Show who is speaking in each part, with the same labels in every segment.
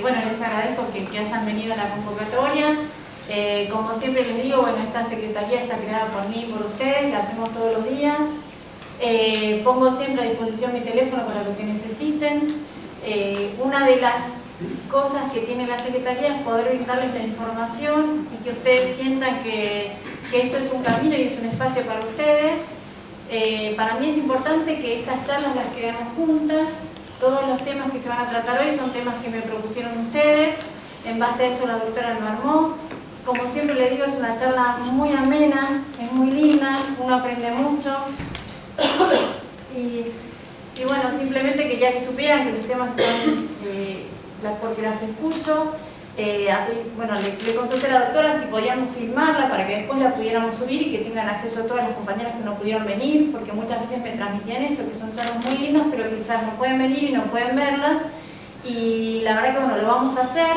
Speaker 1: Bueno, les agradezco que hayan venido a la convocatoria. Como siempre les digo, bueno, esta secretaría está creada por mí y por ustedes, la hacemos todos los días. Pongo siempre a disposición mi teléfono para lo que necesiten. Una de las cosas que tiene la secretaría es poder brindarles la información y que ustedes sientan que esto es un camino y es un espacio para ustedes. Para mí es importante que estas charlas las quedemos juntas. Todos los temas que se van a tratar hoy son temas que me propusieron ustedes. En base a eso la doctora lo armó. Como siempre les digo, es una charla muy amena, es muy linda, uno aprende mucho. Y bueno, simplemente quería que supieran que los temas están, porque las escucho. Bueno, le consulté a la doctora si podíamos filmarla para que después la pudiéramos subir y que tengan acceso a todas las compañeras que no pudieron venir, porque muchas veces me transmitían eso, que son charlas muy lindas, pero que quizás no pueden venir y no pueden verlas. Y la verdad que bueno, lo vamos a hacer.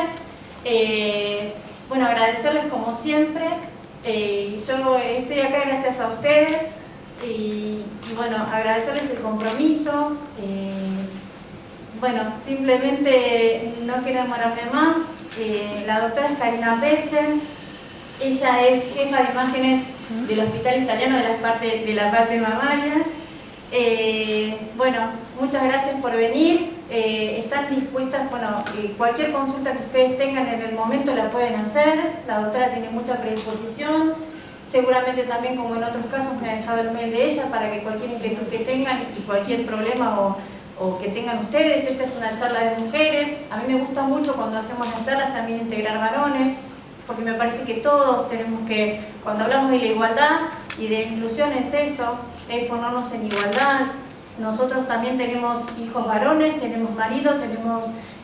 Speaker 1: Bueno, agradecerles como siempre. Yo estoy acá gracias a ustedes. Y bueno, agradecerles el compromiso. Bueno, simplemente no quiero demorarme más. La doctora es Karina Pesen. Ella es jefa de imágenes del Hospital Italiano de la parte mamaria. Bueno, muchas gracias por venir. Están dispuestas, bueno, cualquier consulta que ustedes tengan en el momento la pueden hacer. La doctora tiene mucha predisposición. Seguramente también, como en otros casos, me ha dejado el mail de ella para que cualquier inquietud que tengan y cualquier problema o que tengan ustedes. Esta es una charla de mujeres. A mí me gusta mucho cuando hacemos las charlas también integrar varones, porque me parece que todos tenemos que, cuando hablamos de la igualdad y de la inclusión, es eso, es ponernos en igualdad. Nosotros también tenemos hijos varones, tenemos maridos,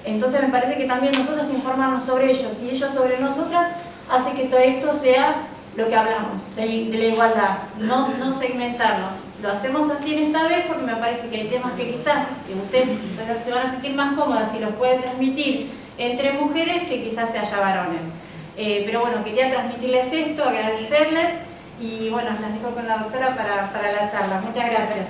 Speaker 1: entonces me parece que también nosotros informarnos sobre ellos y ellos sobre nosotras hace que todo esto sea lo que hablamos, de la igualdad, no segmentarnos. Lo hacemos así en esta vez porque me parece que hay temas que quizás ustedes se van a sentir más cómodas si los pueden transmitir entre mujeres que quizás se haya varones. Pero bueno, quería transmitirles esto, agradecerles y bueno, las dejo con la doctora para la charla. Muchas gracias.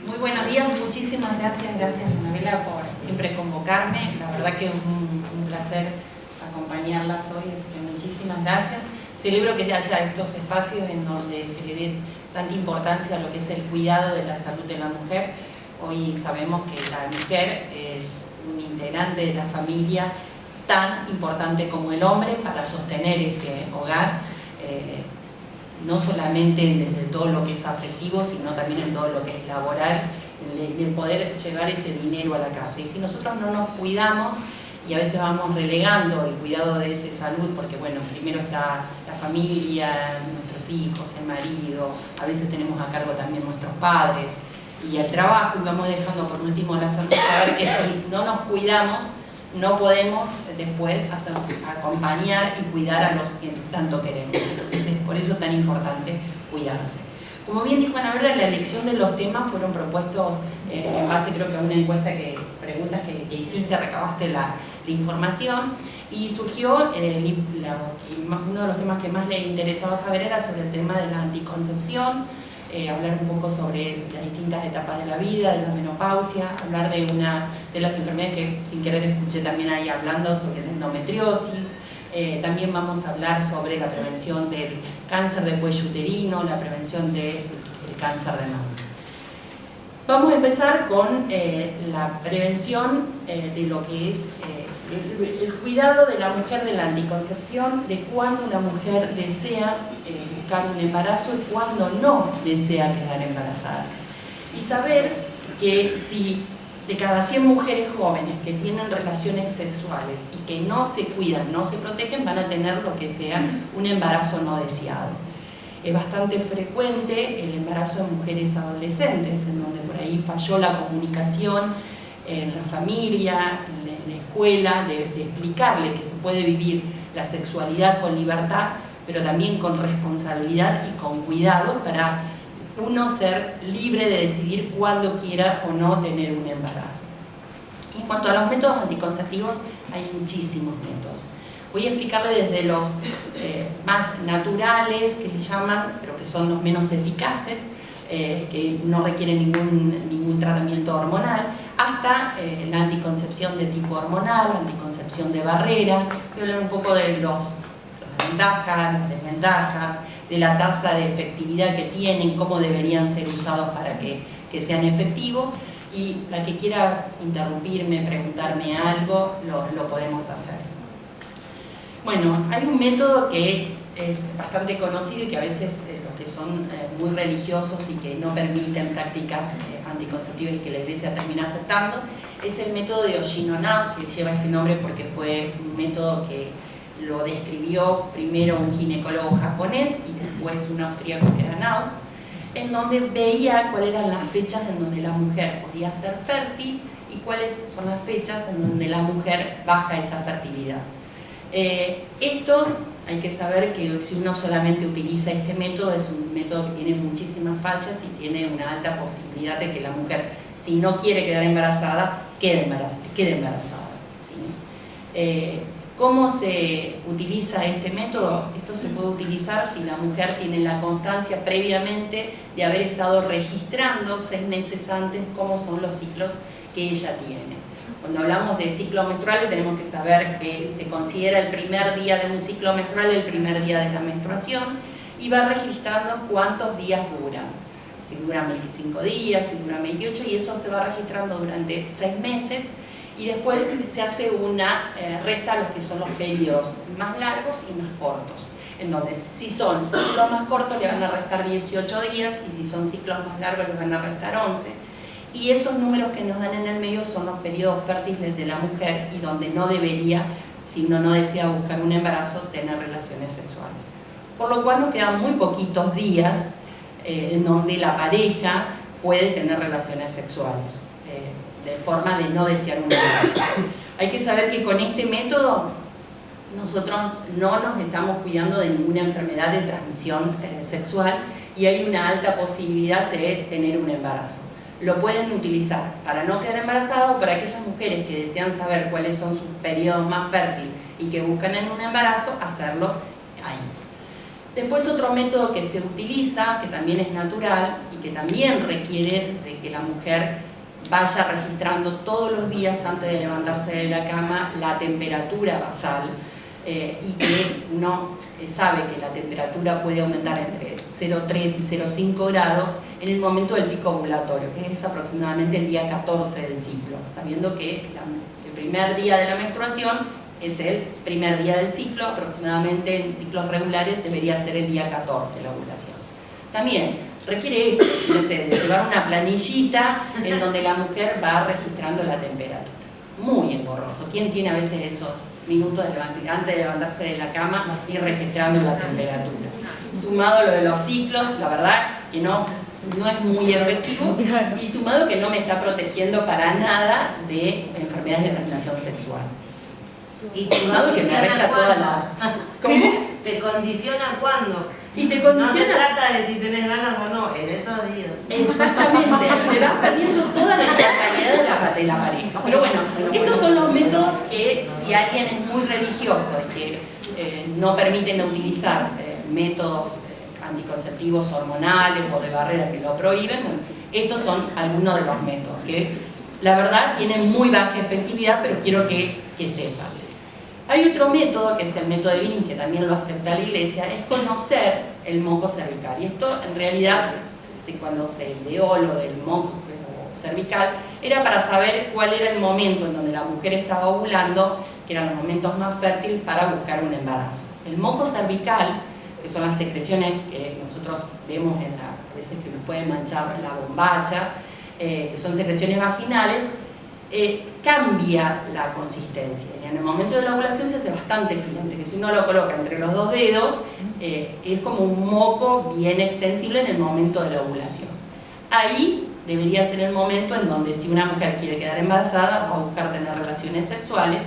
Speaker 2: Muy buenos días, muchísimas gracias Anabela por siempre convocarme. La verdad que es un placer acompañarlas hoy, así que muchísimas gracias. Celebro que haya estos espacios en donde se le dé tanta importancia a lo que es el cuidado de la salud de la mujer. Hoy sabemos que la mujer es un integrante de la familia tan importante como el hombre para sostener ese hogar, no solamente desde todo lo que es afectivo, sino también en todo lo que es laboral, el poder llevar ese dinero a la casa. Y si nosotros no nos cuidamos, y a veces vamos relegando el cuidado de esa salud, porque bueno, primero está la familia, nuestros hijos, el marido, a veces tenemos a cargo también nuestros padres, y el trabajo, y vamos dejando por último la salud, saber que si no nos cuidamos, no podemos después acompañar y cuidar a los que tanto queremos. Entonces es por eso tan importante cuidarse. Como bien dijo Anabela, la elección de los temas fueron propuestos en base, creo que a una encuesta, preguntas que hiciste, recabaste la información, y surgió, uno de los temas que más le interesaba saber era sobre el tema de la anticoncepción, hablar un poco sobre las distintas etapas de la vida, de la menopausia, hablar de las enfermedades que sin querer escuché también ahí hablando sobre la endometriosis. También vamos a hablar sobre la prevención del cáncer de cuello uterino, la prevención del cáncer de mama. Vamos a empezar con la prevención de lo que es el cuidado de la mujer de la anticoncepción, de cuándo una mujer desea buscar un embarazo y cuándo no desea quedar embarazada. Y saber que si de cada 100 mujeres jóvenes que tienen relaciones sexuales y que no se cuidan, no se protegen, van a tener lo que sea un embarazo no deseado. Es bastante frecuente el embarazo de mujeres adolescentes, en donde por ahí falló la comunicación en la familia, en la escuela, de explicarle que se puede vivir la sexualidad con libertad, pero también con responsabilidad y con cuidado para uno ser libre de decidir cuándo quiera o no tener un embarazo. En cuanto a los métodos anticonceptivos, hay muchísimos métodos. Voy a explicarle desde los más naturales, que le llaman, pero que son los menos eficaces, que no requiere ningún tratamiento hormonal, hasta la anticoncepción de tipo hormonal, la anticoncepción de barrera. Voy a hablar un poco de las ventajas, las desventajas, de la tasa de efectividad que tienen, cómo deberían ser usados para que sean efectivos, y la que quiera interrumpirme, preguntarme algo, lo podemos hacer. Bueno, hay un método que es bastante conocido y que a veces los que son muy religiosos y que no permiten prácticas anticonceptivas y que la Iglesia termina aceptando, es el método de Ojino-Naud, que lleva este nombre porque fue un método que lo describió primero un ginecólogo japonés y después un austríaco que era Naud, en donde veía cuáles eran las fechas en donde la mujer podía ser fértil y cuáles son las fechas en donde la mujer baja esa fertilidad. Esto hay que saber que si uno solamente utiliza este método, es un método que tiene muchísimas fallas y tiene una alta posibilidad de que la mujer, si no quiere quedar embarazada, quede embarazada, ¿sí? ¿Cómo se utiliza este método? Esto se puede utilizar si la mujer tiene la constancia previamente de haber estado registrando 6 meses antes cómo son los ciclos que ella tiene. Cuando hablamos de ciclos menstruales tenemos que saber que se considera el primer día de un ciclo menstrual el primer día de la menstruación y va registrando cuántos días duran. Si duran 25 días, si duran 28, y eso se va registrando durante 6 meses. Y después se hace una resta a los que son los periodos más largos y más cortos, en donde si son ciclos más cortos le van a restar 18 días y si son ciclos más largos le van a restar 11. Y esos números que nos dan en el medio son los periodos fértiles de la mujer y donde no debería, si uno no desea buscar un embarazo, tener relaciones sexuales. Por lo cual nos quedan muy poquitos días en donde la pareja puede tener relaciones sexuales. De forma de no desear un embarazo. Hay que saber que con este método nosotros no nos estamos cuidando de ninguna enfermedad de transmisión sexual y hay una alta posibilidad de tener un embarazo. Lo pueden utilizar para no quedar embarazada o para aquellas mujeres que desean saber cuáles son sus periodos más fértiles y que buscan en un embarazo, hacerlo ahí. Después otro método que se utiliza, que también es natural y que también requiere de que la mujer vaya registrando todos los días antes de levantarse de la cama la temperatura basal y que uno sabe que la temperatura puede aumentar entre 0,3 y 0,5 grados en el momento del pico ovulatorio, que es aproximadamente el día 14 del ciclo, sabiendo que el primer día de la menstruación es el primer día del ciclo, aproximadamente en ciclos regulares debería ser el día 14 la ovulación. También requiere esto, de llevar una planillita en donde la mujer va registrando la temperatura. Muy engorroso. ¿Quién tiene a veces esos minutos antes de levantarse de la cama y registrando la temperatura? Sumado a lo de los ciclos, la verdad que no es muy efectivo, y sumado que no me está protegiendo para nada de enfermedades de transmisión sexual.
Speaker 3: Y
Speaker 2: sumado que me resta toda la... ¿Cómo?
Speaker 3: ¿Te condiciona cuándo?
Speaker 2: Y te condiciona...
Speaker 3: No se trata de si tenés ganas o no, en esos días.
Speaker 2: Exactamente, te vas perdiendo toda la espontaneidad de la pareja. Pero bueno, estos son los métodos que si alguien es muy religioso y que no permiten utilizar métodos anticonceptivos hormonales o de barrera que lo prohíben, bueno, estos son algunos de los métodos que la verdad tienen muy baja efectividad, pero quiero que sepan. Hay otro método, que es el método de Binning, que también lo acepta la Iglesia, es conocer el moco cervical. Y esto, en realidad, cuando se ideó lo del moco cervical, era para saber cuál era el momento en donde la mujer estaba ovulando, que eran los momentos más fértiles para buscar un embarazo. El moco cervical, que son las secreciones que nosotros vemos a veces que nos pueden manchar la bombacha, que son secreciones vaginales, cambia la consistencia y en el momento de la ovulación se hace bastante filante, que si uno lo coloca entre los dos dedos es como un moco bien extensible en el momento de la ovulación. Ahí debería ser el momento en donde si una mujer quiere quedar embarazada va a buscar tener relaciones sexuales,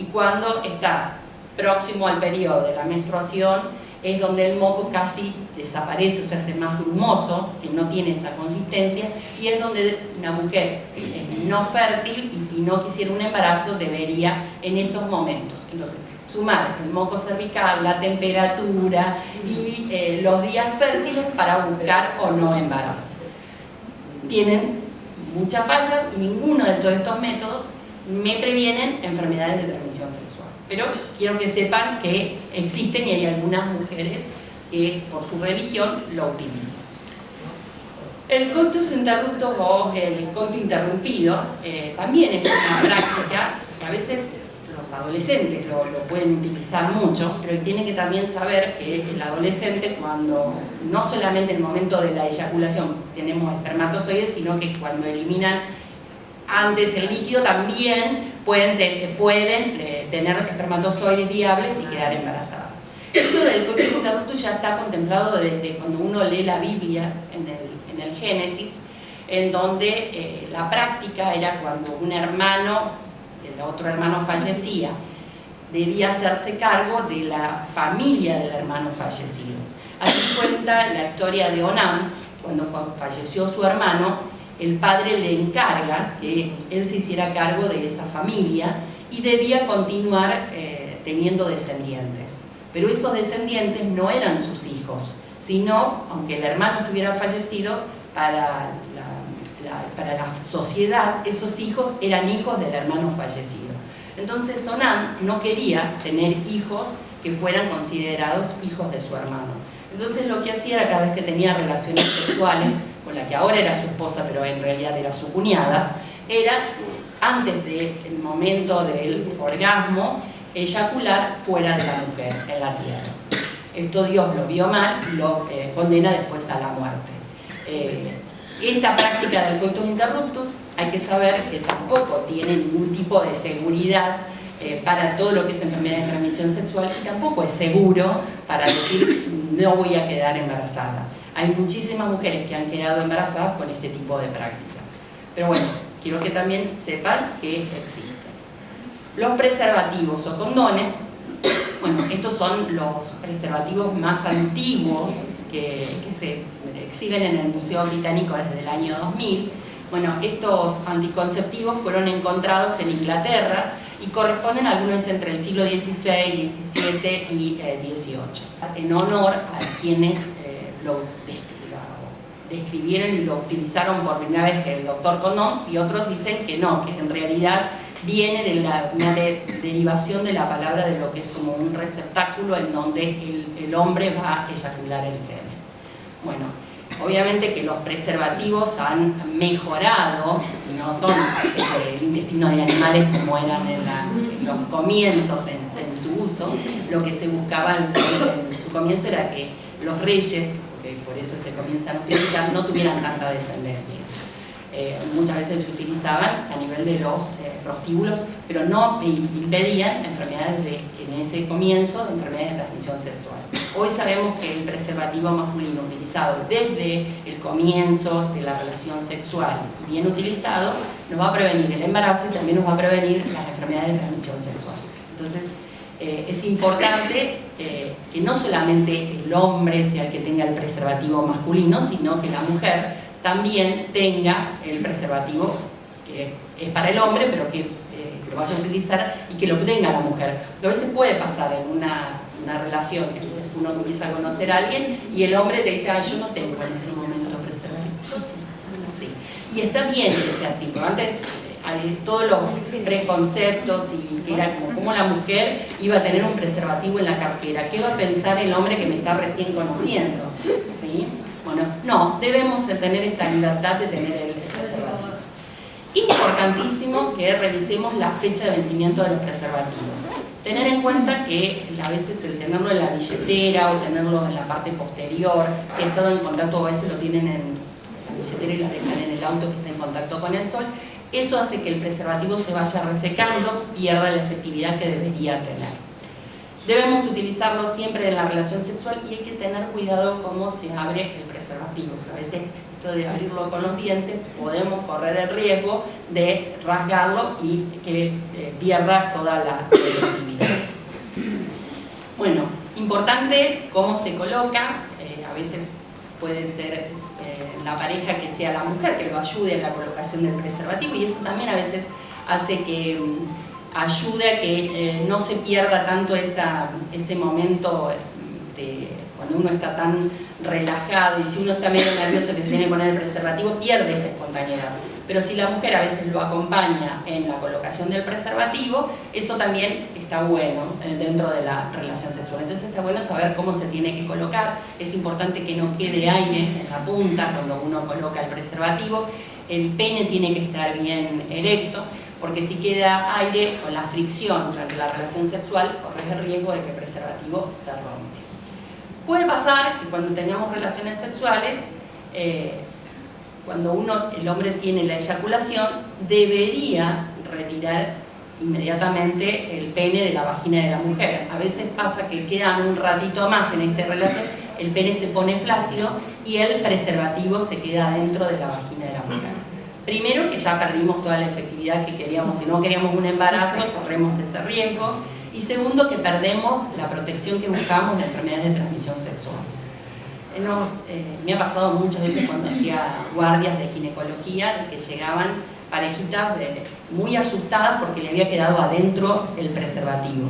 Speaker 2: y cuando está próximo al periodo de la menstruación es donde el moco casi desaparece o se hace más grumoso, que no tiene esa consistencia, y es donde una mujer es no fértil y si no quisiera un embarazo debería en esos momentos. Entonces, sumar el moco cervical, la temperatura y los días fértiles para buscar o no embarazo. tienen muchas fallas y ninguno de todos estos métodos me previenen enfermedades de transmisión sexual. Pero quiero que sepan que existen y hay algunas mujeres que por su religión lo utilizan. El coitus interruptus o el coito interrumpido también es una práctica que a veces los adolescentes lo pueden utilizar mucho, pero tienen que también saber que el adolescente, cuando no solamente en el momento de la eyaculación tenemos espermatozoides, sino que cuando eliminan antes el líquido también pueden tener espermatozoides viables y quedar embarazadas. Esto del coitus interruptus ya está contemplado desde cuando uno lee la Biblia en el Génesis, en donde la práctica era cuando un hermano, el otro hermano fallecía, debía hacerse cargo de la familia del hermano fallecido. Así cuenta la historia de Onán. Cuando falleció su hermano, el padre le encarga que él se hiciera cargo de esa familia y debía continuar teniendo descendientes. Pero esos descendientes no eran sus hijos, sino, aunque el hermano estuviera fallecido, para la sociedad, esos hijos eran hijos del hermano fallecido. Entonces Onán no quería tener hijos que fueran considerados hijos de su hermano. Entonces lo que hacía era, cada vez que tenía relaciones sexuales con la que ahora era su esposa, pero en realidad era su cuñada, era, antes del momento del orgasmo, eyacular fuera de la mujer, en la tierra. Esto Dios lo vio mal y lo condena después a la muerte. Esta práctica del coitus interruptus hay que saber que tampoco tiene ningún tipo de seguridad para todo lo que es enfermedad de transmisión sexual, y tampoco es seguro para decir no voy a quedar embarazada. Hay muchísimas mujeres que han quedado embarazadas con este tipo de prácticas. Pero bueno, quiero que también sepan que existen. Los preservativos o condones, bueno, estos son los preservativos más antiguos que se exhiben en el Museo Británico desde el año 2000. Bueno, estos anticonceptivos fueron encontrados en Inglaterra y corresponden a algunos entre el siglo XVI, XVII y XVIII, en honor a quienes lo describieron y lo utilizaron por primera vez, que el doctor Condón, y otros dicen que no, que en realidad viene de una derivación de la palabra de lo que es como un receptáculo en donde el hombre va a eyacular el semen. Bueno, obviamente que los preservativos han mejorado, no son el intestino de animales como eran en los comienzos en su uso. Lo que se buscaba en su comienzo era que los reyes, porque por eso se comienzan a utilizar, no tuvieran tanta descendencia. Muchas veces se utilizaban a nivel de los prostíbulos, pero no impedían enfermedades en ese comienzo de enfermedades de transmisión sexual. Hoy sabemos que el preservativo masculino utilizado desde el comienzo de la relación sexual y bien utilizado nos va a prevenir el embarazo y también nos va a prevenir las enfermedades de transmisión sexual. Entonces es importante que no solamente el hombre sea el que tenga el preservativo masculino, sino que la mujer también tenga el preservativo que es para el hombre, pero que lo vaya a utilizar y que lo tenga la mujer. Porque a veces puede pasar en una relación que a veces uno empieza a conocer a alguien y el hombre te dice, yo no tengo en este momento preservativo. Yo sí. Y está bien que sea así, porque antes hay todos los preconceptos y que era como la mujer iba a tener un preservativo en la cartera. ¿Qué va a pensar el hombre que me está recién conociendo? ¿Sí? Bueno, no, debemos tener esta libertad de tener el preservativo. Importantísimo que revisemos la fecha de vencimiento de los preservativos. Tener en cuenta que a veces el tenerlo en la billetera o tenerlo en la parte posterior, si ha estado en contacto, a veces lo tienen en la billetera y las dejan en el auto que está en contacto con el sol, eso hace que el preservativo se vaya resecando, pierda la efectividad que debería tener. Debemos utilizarlo siempre en la relación sexual y hay que tener cuidado cómo se abre el preservativo. A veces esto de abrirlo con los dientes podemos correr el riesgo de rasgarlo y que pierda toda la efectividad. Bueno, importante cómo se coloca. A veces puede ser la pareja que sea la mujer que lo ayude en la colocación del preservativo, y eso también a veces hace que ayude a que no se pierda tanto ese momento cuando cuando uno está tan relajado y si uno está medio nervioso que se tiene que poner el preservativo, pierde esa espontaneidad. Pero si la mujer a veces lo acompaña en la colocación del preservativo, eso también está bueno dentro de la relación sexual. Entonces está bueno saber cómo se tiene que colocar. Es importante que no quede aire en la punta cuando uno coloca el preservativo. El pene tiene que estar bien erecto, porque si queda aire con la fricción durante la relación sexual, corres el riesgo de que el preservativo se rompe. Puede pasar que cuando tengamos relaciones sexuales, cuando el hombre tiene la eyaculación, debería retirar inmediatamente el pene de la vagina de la mujer. A veces pasa que quedan un ratito más en esta relación, el pene se pone flácido y el preservativo se queda dentro de la vagina de la mujer. Primero, que ya perdimos toda la efectividad que queríamos. Si no queríamos un embarazo, corremos ese riesgo. Y segundo, que perdemos la protección que buscamos de enfermedades de transmisión sexual. Me ha pasado muchas veces cuando hacía guardias de ginecología que llegaban parejitas muy asustadas porque le había quedado adentro el preservativo.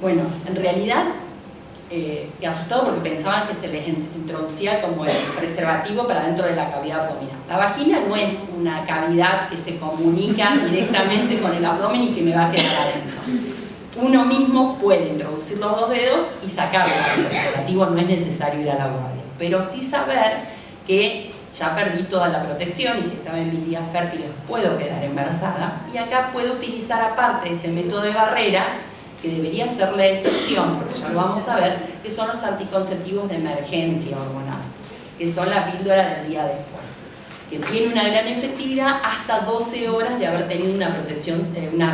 Speaker 2: Bueno, en realidad, asustado porque pensaban que se les introducía como el preservativo para dentro de la cavidad abdominal. La vagina no es una cavidad que se comunica directamente con el abdomen y que me va a quedar adentro. Uno mismo puede introducir los dos dedos y sacarlo del preservativo, no es necesario ir a la guardia. Pero sí saber que ya perdí toda la protección y si estaba en mis días fértiles puedo quedar embarazada. Y acá puedo utilizar, aparte de este método de barrera, que debería ser la excepción, porque ya lo vamos a ver, que son los anticonceptivos de emergencia hormonal, que son la píldora del día después, que tiene una gran efectividad hasta 12 horas de haber tenido una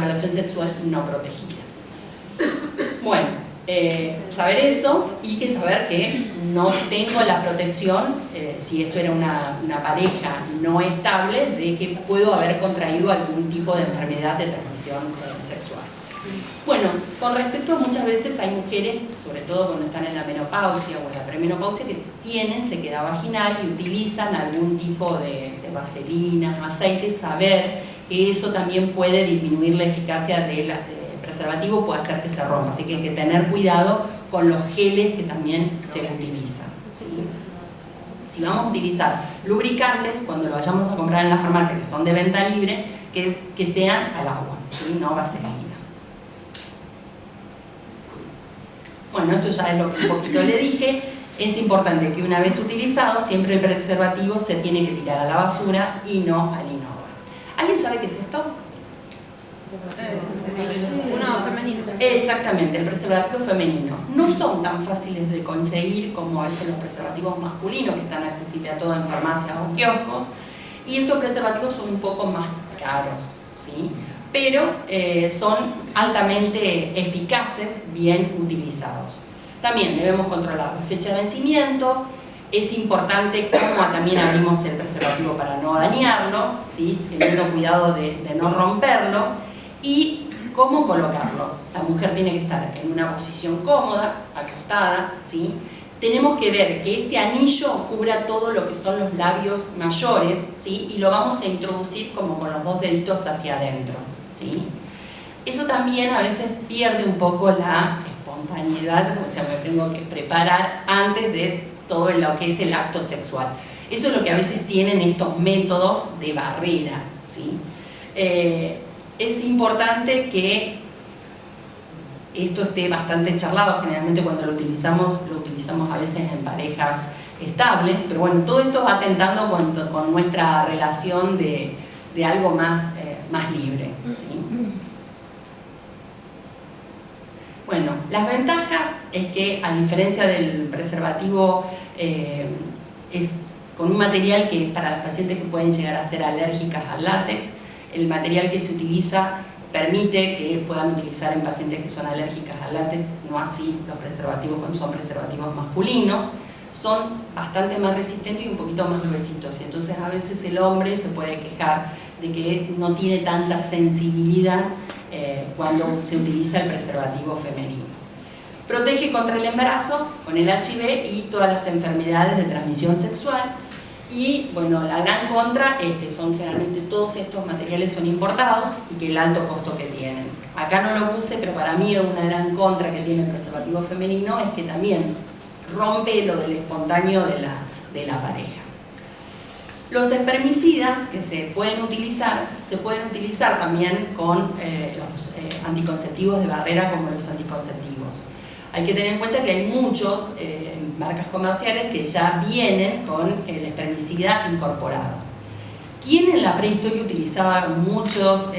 Speaker 2: relación sexual no protegida. Bueno, saber eso y que saber que no tengo la protección, si esto era una pareja no estable, de que puedo haber contraído algún tipo de enfermedad de transmisión sexual. Bueno, con respecto a muchas veces hay mujeres, sobre todo cuando están en la menopausia o en la premenopausia, que tienen sequedad vaginal y utilizan algún tipo de vaselina, aceite, saber que eso también puede disminuir la eficacia del preservativo, puede hacer que se rompa, así que hay que tener cuidado con los geles que también se utilizan, ¿sí? Si vamos a utilizar lubricantes, cuando lo vayamos a comprar en la farmacia, que son de venta libre, que sean al agua, ¿sí? No vaselinas. Bueno, esto ya es lo que un poquito le dije. Es importante que una vez utilizado, siempre el preservativo se tiene que tirar a la basura y no al inodoro. ¿Alguien sabe qué es esto?
Speaker 4: Uno femenino.
Speaker 2: Exactamente, el preservativo femenino. No son tan fáciles de conseguir como a veces los preservativos masculinos, que están accesibles a todo en farmacias o kioscos. Y estos preservativos son un poco más caros, ¿sí? Pero son altamente eficaces, bien utilizados. También debemos controlar la fecha de vencimiento. Es importante cómo también abrimos el preservativo para no dañarlo, ¿sí? Teniendo cuidado de no romperlo. Y cómo colocarlo. La mujer tiene que estar en una posición cómoda, acostada, ¿sí? Tenemos que ver que este anillo cubra todo lo que son los labios mayores, ¿sí? Y lo vamos a introducir como con los dos deditos hacia adentro, ¿sí? Eso también a veces pierde un poco la espontaneidad, o sea, me tengo que preparar antes de todo lo que es el acto sexual. Eso es lo que a veces tienen estos métodos de barrera, ¿sí? Es importante que esto esté bastante charlado. Generalmente cuando lo utilizamos a veces en parejas estables, pero bueno, todo esto va atentando con nuestra relación de algo más libre, ¿sí? Bueno, las ventajas es que, a diferencia del preservativo, es con un material que es para las pacientes que pueden llegar a ser alérgicas al látex. El material que se utiliza permite que puedan utilizar en pacientes que son alérgicas al látex, no así los preservativos cuando son preservativos masculinos. Son bastante más resistentes y un poquito más gruesitos, y entonces a veces el hombre se puede quejar de que no tiene tanta sensibilidad cuando se utiliza el preservativo femenino. Protege contra el embarazo con el HIV y todas las enfermedades de transmisión sexual. Y bueno, la gran contra es que generalmente todos estos materiales son importados y que el alto costo que tienen. Acá no lo puse, pero para mí una gran contra que tiene el preservativo femenino es que también rompe lo del espontáneo de la pareja. Los espermicidas que se pueden utilizar también con los anticonceptivos de barrera, como los anticonceptivos. Hay que tener en cuenta que hay muchos marcas comerciales que ya vienen con el espermicida incorporado. ¿Quién en la prehistoria utilizaba muchos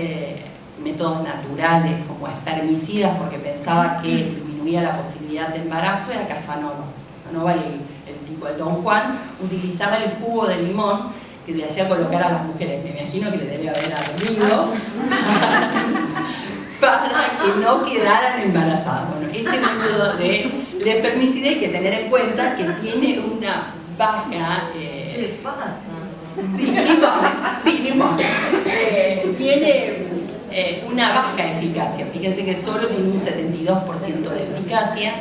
Speaker 2: métodos naturales como espermicidas porque pensaba que disminuía la posibilidad de embarazo? Era Casanova. Casanova, el Don Juan, utilizaba el jugo de limón que le hacía colocar a las mujeres. Me imagino que le debe haber ardido para que no quedaran embarazadas. Bueno, este método de espermicida hay que tener en cuenta que tiene una baja...
Speaker 3: ¿Qué pasa?
Speaker 2: Sí, limón. Tiene una baja eficacia. Fíjense que solo tiene un 72% de eficacia.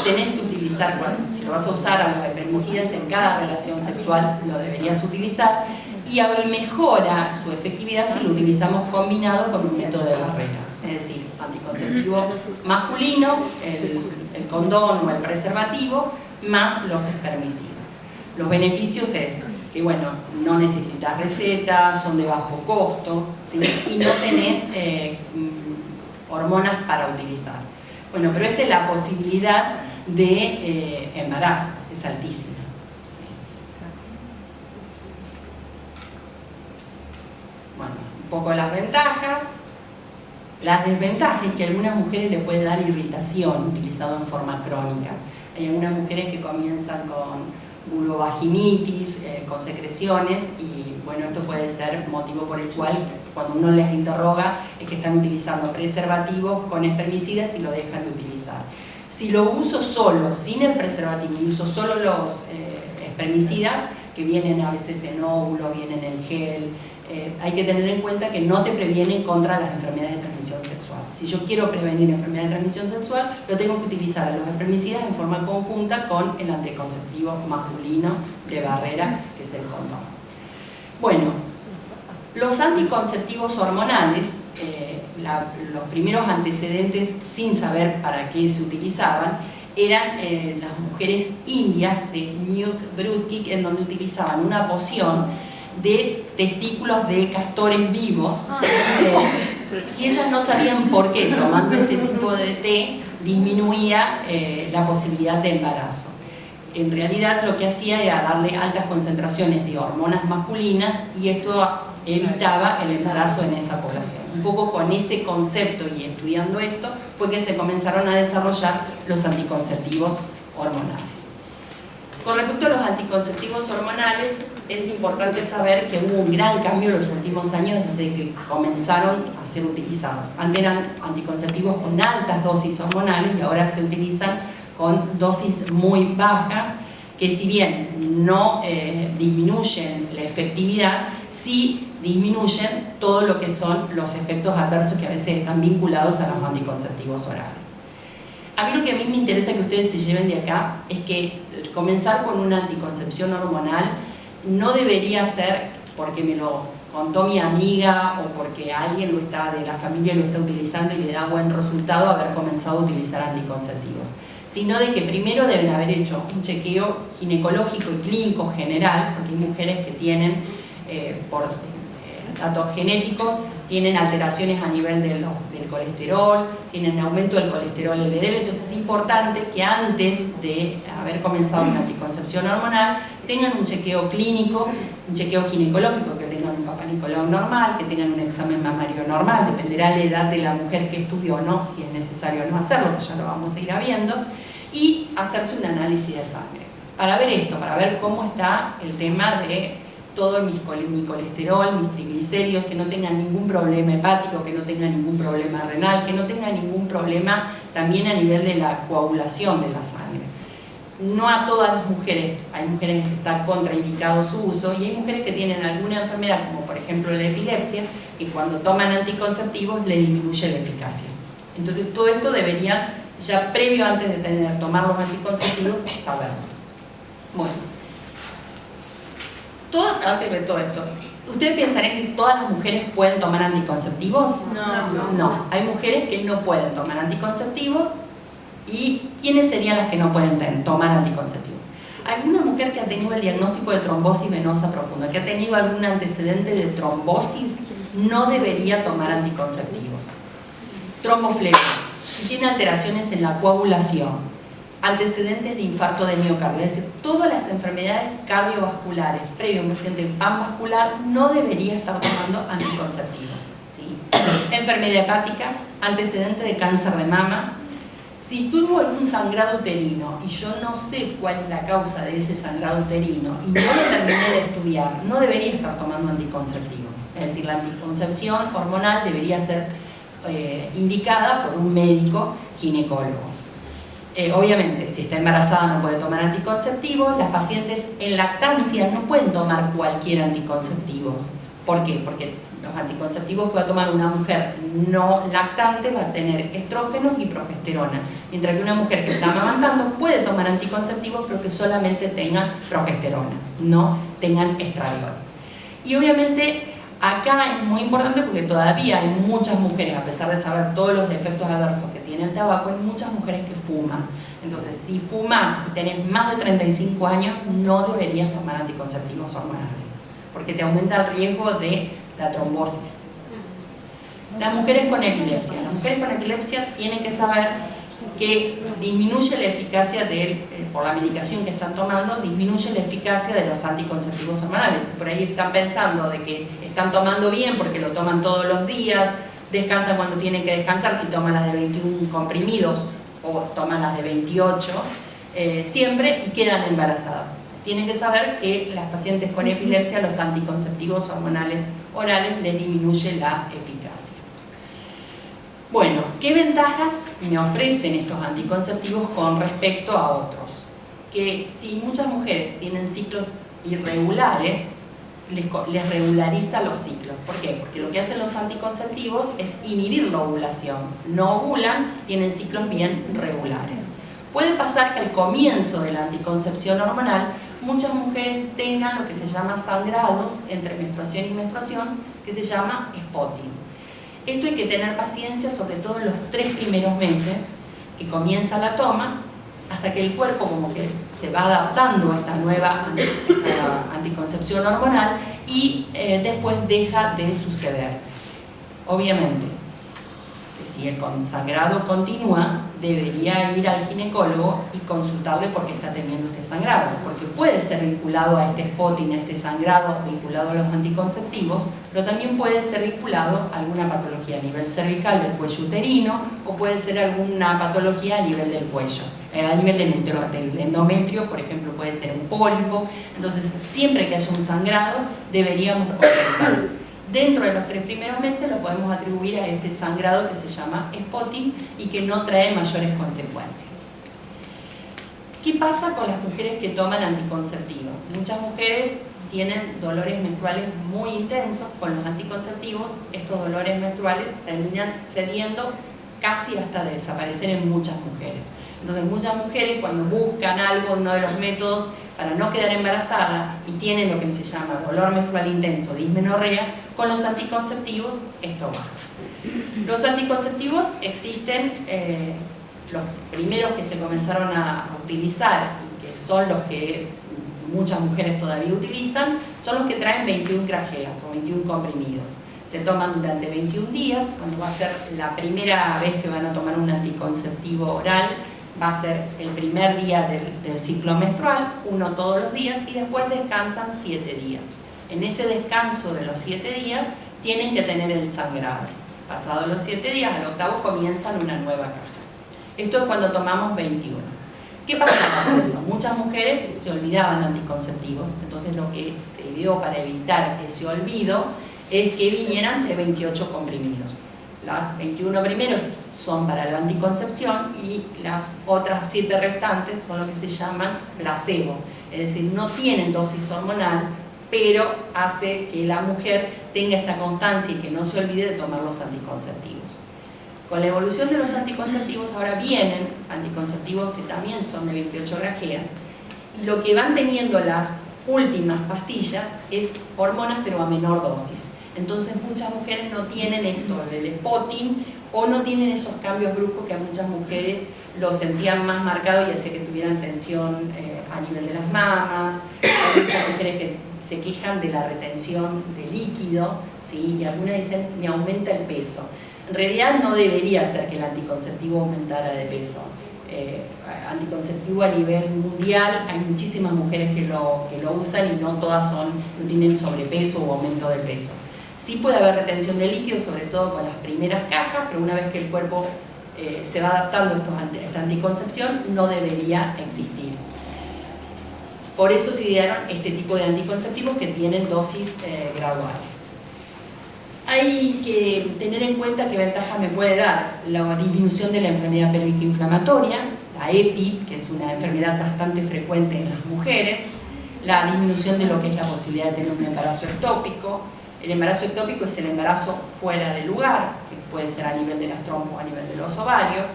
Speaker 2: Tenés que utilizar, si lo vas a usar a los espermicidas en cada relación sexual, lo deberías utilizar, y hoy mejora su efectividad si lo utilizamos combinado con un método de barrera, es decir, anticonceptivo masculino, el condón o el preservativo, más los espermicidas. Los beneficios es que, bueno, no necesitas receta, son de bajo costo, ¿sí? Y no tenés hormonas para utilizar. Bueno, pero esta es la posibilidad de embarazo, es altísima. ¿Sí? Bueno, un poco las ventajas. Las desventajas es que a algunas mujeres le puede dar irritación utilizado en forma crónica. Hay algunas mujeres que comienzan con vulvovaginitis, con secreciones, y bueno, esto puede ser motivo por el cual cuando uno les interroga es que están utilizando preservativos con espermicidas y lo dejan de utilizar. Si lo uso solo, sin el preservativo, y uso solo los espermicidas, que vienen a veces en óvulo, vienen en gel, hay que tener en cuenta que no te previenen contra las enfermedades de transmisión sexual. Si yo quiero prevenir enfermedades de transmisión sexual, lo tengo que utilizar a los espermicidas en forma conjunta con el anticonceptivo masculino de barrera, que es el condón. Bueno, los anticonceptivos hormonales, los primeros antecedentes, sin saber para qué se utilizaban, eran las mujeres indias de New Brunswick, en donde utilizaban una poción de testículos de castores vivos, y ellas no sabían por qué tomando este tipo de té disminuía la posibilidad de embarazo. En realidad lo que hacía era darle altas concentraciones de hormonas masculinas, y esto evitaba el embarazo en esa población. Un poco con ese concepto y estudiando esto fue que se comenzaron a desarrollar los anticonceptivos hormonales. Con respecto a los anticonceptivos hormonales, es importante saber que hubo un gran cambio en los últimos años desde que comenzaron a ser utilizados. Antes eran anticonceptivos con altas dosis hormonales y ahora se utilizan con dosis muy bajas, que si bien no disminuyen la efectividad, sí disminuyen todo lo que son los efectos adversos que a veces están vinculados a los anticonceptivos orales. A mí lo que a mí me interesa que ustedes se lleven de acá es que comenzar con una anticoncepción hormonal no debería ser porque me lo contó mi amiga o porque alguien de la familia lo está utilizando y le da buen resultado haber comenzado a utilizar anticonceptivos, sino de que primero deben haber hecho un chequeo ginecológico y clínico general, porque hay mujeres que tienen, por datos genéticos, tienen alteraciones a nivel del colesterol, tienen aumento del colesterol LDL, entonces es importante que antes de haber comenzado una anticoncepción hormonal tengan un chequeo clínico, un chequeo ginecológico, que tengan un Papá Nicolau normal, que tengan un examen mamario normal, dependerá la edad de la mujer que estudió o no, si es necesario o no hacerlo, que ya lo vamos a ir viendo, y hacerse un análisis de sangre. Para ver esto, para ver cómo está el tema de todo mi colesterol, mis triglicéridos, que no tengan ningún problema hepático, que no tengan ningún problema renal, que no tengan ningún problema también a nivel de la coagulación de la sangre. No a todas las mujeres, hay mujeres que está contraindicado su uso y hay mujeres que tienen alguna enfermedad, como por ejemplo la epilepsia, que cuando toman anticonceptivos le disminuye la eficacia. Entonces todo esto debería, ya previo antes de tomar los anticonceptivos, saberlo. Bueno. Antes de todo esto, ¿ustedes pensarían que todas las mujeres pueden tomar anticonceptivos?
Speaker 1: No.
Speaker 2: No, hay mujeres que no pueden tomar anticonceptivos ¿Y quiénes serían las que no pueden tomar anticonceptivos? Alguna mujer que ha tenido el diagnóstico de trombosis venosa profunda, que ha tenido algún antecedente de trombosis, no debería tomar anticonceptivos. Tromboflebitis, si tiene alteraciones en la coagulación, antecedentes de infarto de miocardio, es decir, todas las enfermedades cardiovasculares previo a un paciente panvascular, no debería estar tomando anticonceptivos, ¿sí? Enfermedad hepática, antecedente de cáncer de mama. Si tuvo algún sangrado uterino y yo no sé cuál es la causa de ese sangrado uterino y no lo terminé de estudiar, no debería estar tomando anticonceptivos. Es decir, la anticoncepción hormonal debería ser indicada por un médico ginecólogo. Obviamente, si está embarazada no puede tomar anticonceptivos. Las pacientes en lactancia no pueden tomar cualquier anticonceptivo. ¿Por qué? Porque los anticonceptivos que va a tomar una mujer no lactante va a tener estrógenos y progesterona, mientras que una mujer que está amamantando puede tomar anticonceptivos pero que solamente tengan progesterona, no tengan estradiol. Y obviamente acá es muy importante porque todavía hay muchas mujeres, a pesar de saber todos los efectos adversos que tiene el tabaco, hay muchas mujeres que fuman. Entonces, si fumas y tenés más de 35 años, no deberías tomar anticonceptivos hormonales, porque te aumenta el riesgo de la trombosis. Las mujeres con epilepsia. Las mujeres con epilepsia tienen que saber que disminuye la eficacia por la medicación que están tomando, disminuye la eficacia de los anticonceptivos hormonales. Por ahí están pensando de que están tomando bien porque lo toman todos los días, descansan cuando tienen que descansar, si toman las de 21 comprimidos o toman las de 28 siempre, y quedan embarazadas. Tienen que saber que las pacientes con epilepsia, los anticonceptivos hormonales orales les disminuye la eficacia. Bueno, ¿qué ventajas me ofrecen estos anticonceptivos con respecto a otros? Que si muchas mujeres tienen ciclos irregulares, les regulariza los ciclos. ¿Por qué? Porque lo que hacen los anticonceptivos es inhibir la ovulación. No ovulan, tienen ciclos bien regulares. Puede pasar que al comienzo de la anticoncepción hormonal muchas mujeres tengan lo que se llama sangrados entre menstruación y menstruación, que se llama spotting. Esto hay que tener paciencia, sobre todo en los 3 primeros meses que comienza la toma, hasta que el cuerpo como que se va adaptando a esta nueva anticoncepción hormonal y después deja de suceder. Obviamente, si el sangrado continúa, debería ir al ginecólogo y consultarle por qué está teniendo este sangrado, porque puede ser vinculado a este spotting, a este sangrado vinculado a los anticonceptivos, pero también puede ser vinculado a alguna patología a nivel cervical del cuello uterino, o puede ser alguna patología a nivel del cuello, a nivel del endometrio, por ejemplo, puede ser un pólipo. Entonces, siempre que haya un sangrado, deberíamos consultar. Dentro de los 3 primeros meses lo podemos atribuir a este sangrado que se llama spotting y que no trae mayores consecuencias. ¿Qué pasa con las mujeres que toman anticonceptivos? Muchas mujeres tienen dolores menstruales muy intensos. Con los anticonceptivos estos dolores menstruales terminan cediendo casi hasta desaparecer en muchas mujeres. Entonces muchas mujeres, cuando buscan algo, uno de los métodos para no quedar embarazada, y tienen lo que se llama dolor menstrual intenso, dismenorrea, con los anticonceptivos esto baja. Los anticonceptivos existen, los primeros que se comenzaron a utilizar y que son los que muchas mujeres todavía utilizan, son los que traen 21 grajeas o 21 comprimidos. Se toman durante 21 días, cuando va a ser la primera vez que van a tomar un anticonceptivo oral, va a ser el primer día del ciclo menstrual, uno todos los días, y después descansan 7 días. En ese descanso de los 7 días tienen que tener el sangrado. Pasados los 7 días, al 8º comienzan una nueva caja. Esto es cuando tomamos 21. ¿Qué pasaba con eso? Muchas mujeres se olvidaban anticonceptivos, entonces lo que se dio para evitar ese olvido es que vinieran de 28 comprimidos. Las 21 primeros son para la anticoncepción y las otras 7 restantes son lo que se llaman placebo, es decir, no tienen dosis hormonal, pero hace que la mujer tenga esta constancia y que no se olvide de tomar los anticonceptivos. Con la evolución de los anticonceptivos ahora vienen anticonceptivos que también son de 28 grajeas, y lo que van teniendo las últimas pastillas es hormonas pero a menor dosis. Entonces muchas mujeres no tienen esto, el spotting o no tienen esos cambios bruscos que a muchas mujeres lo sentían más marcado y hace que tuvieran tensión a nivel de las mamas. Hay muchas mujeres que se quejan de la retención de líquido, ¿sí? Y algunas dicen, me aumenta el peso. En realidad no debería ser que el anticonceptivo aumentara de peso. Anticonceptivo a nivel mundial, hay muchísimas mujeres que lo usan y no todas no tienen sobrepeso o aumento de peso. Sí puede haber retención de líquido, sobre todo con las primeras cajas, pero una vez que el cuerpo se va adaptando a esta anticoncepción, no debería existir. Por eso se idearon este tipo de anticonceptivos que tienen dosis graduales. Hay que tener en cuenta qué ventaja me puede dar la disminución de la enfermedad pélvica inflamatoria, la EPI, que es una enfermedad bastante frecuente en las mujeres, la disminución de lo que es la posibilidad de tener un embarazo ectópico. El embarazo ectópico es el embarazo fuera de lugar, que puede ser a nivel de las trompas o a nivel de los ovarios.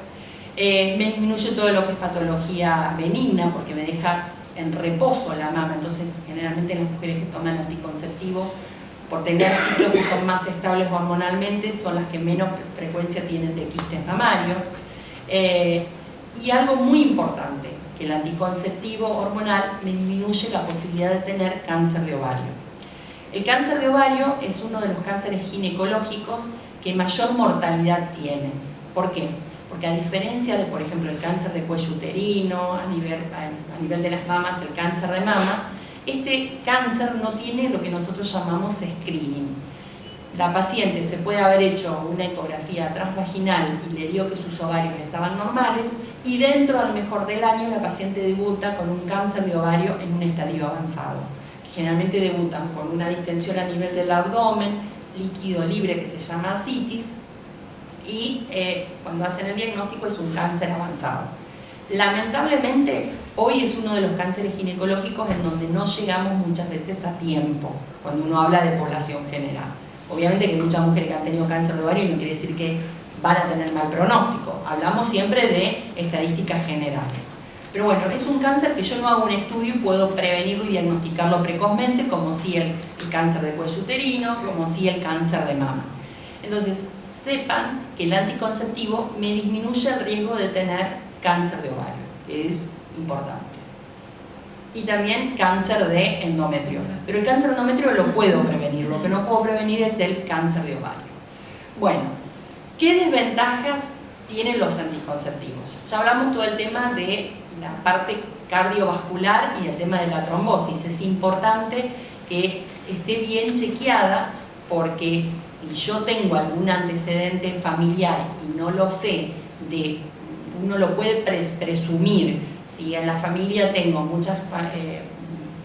Speaker 2: Me disminuye todo lo que es patología benigna, porque me deja en reposo la mama. Entonces, generalmente las mujeres que toman anticonceptivos, por tener ciclos que son más estables hormonalmente, son las que menos frecuencia tienen de quistes mamarios. Y algo muy importante, que el anticonceptivo hormonal me disminuye la posibilidad de tener cáncer de ovario. El cáncer de ovario es uno de los cánceres ginecológicos que mayor mortalidad tiene. ¿Por qué? Porque a diferencia de, por ejemplo, el cáncer de cuello uterino, a nivel de las mamas, el cáncer de mama, este cáncer no tiene lo que nosotros llamamos screening. La paciente se puede haber hecho una ecografía transvaginal y le dio que sus ovarios estaban normales, y dentro a lo mejor del año la paciente debuta con un cáncer de ovario en un estadio avanzado. Generalmente debutan con una distensión a nivel del abdomen, líquido libre que se llama ascitis, y cuando hacen el diagnóstico es un cáncer avanzado. Lamentablemente, hoy es uno de los cánceres ginecológicos en donde no llegamos muchas veces a tiempo, cuando uno habla de población general. Obviamente que hay muchas mujeres que han tenido cáncer de ovario y no quiere decir que van a tener mal pronóstico. Hablamos siempre de estadísticas generales. Pero bueno, es un cáncer que yo no hago un estudio y puedo prevenirlo y diagnosticarlo precozmente, como si el cáncer de cuello uterino, como si el cáncer de mama. Entonces, sepan que el anticonceptivo me disminuye el riesgo de tener cáncer de ovario, que es importante. Y también cáncer de endometrio. Pero el cáncer de endometrio lo puedo prevenir, lo que no puedo prevenir es el cáncer de ovario. Bueno, ¿qué desventajas tienen los anticonceptivos? Ya hablamos todo el tema de la parte cardiovascular y el tema de la trombosis. Es importante que esté bien chequeada, porque si yo tengo algún antecedente familiar y no lo sé, uno lo puede presumir. Si en la familia tengo muchas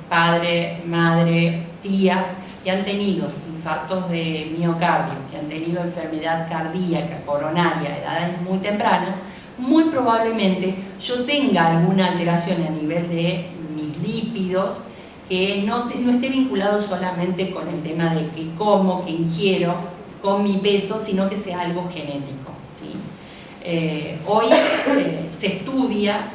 Speaker 2: padre, madre, tías que han tenido infartos de miocardio, que han tenido enfermedad cardíaca, coronaria, a edades muy tempranas, muy probablemente yo tenga alguna alteración a nivel de mis lípidos que no esté vinculado solamente con el tema de que como, que ingiero, con mi peso, sino que sea algo genético, ¿sí? Hoy se estudia,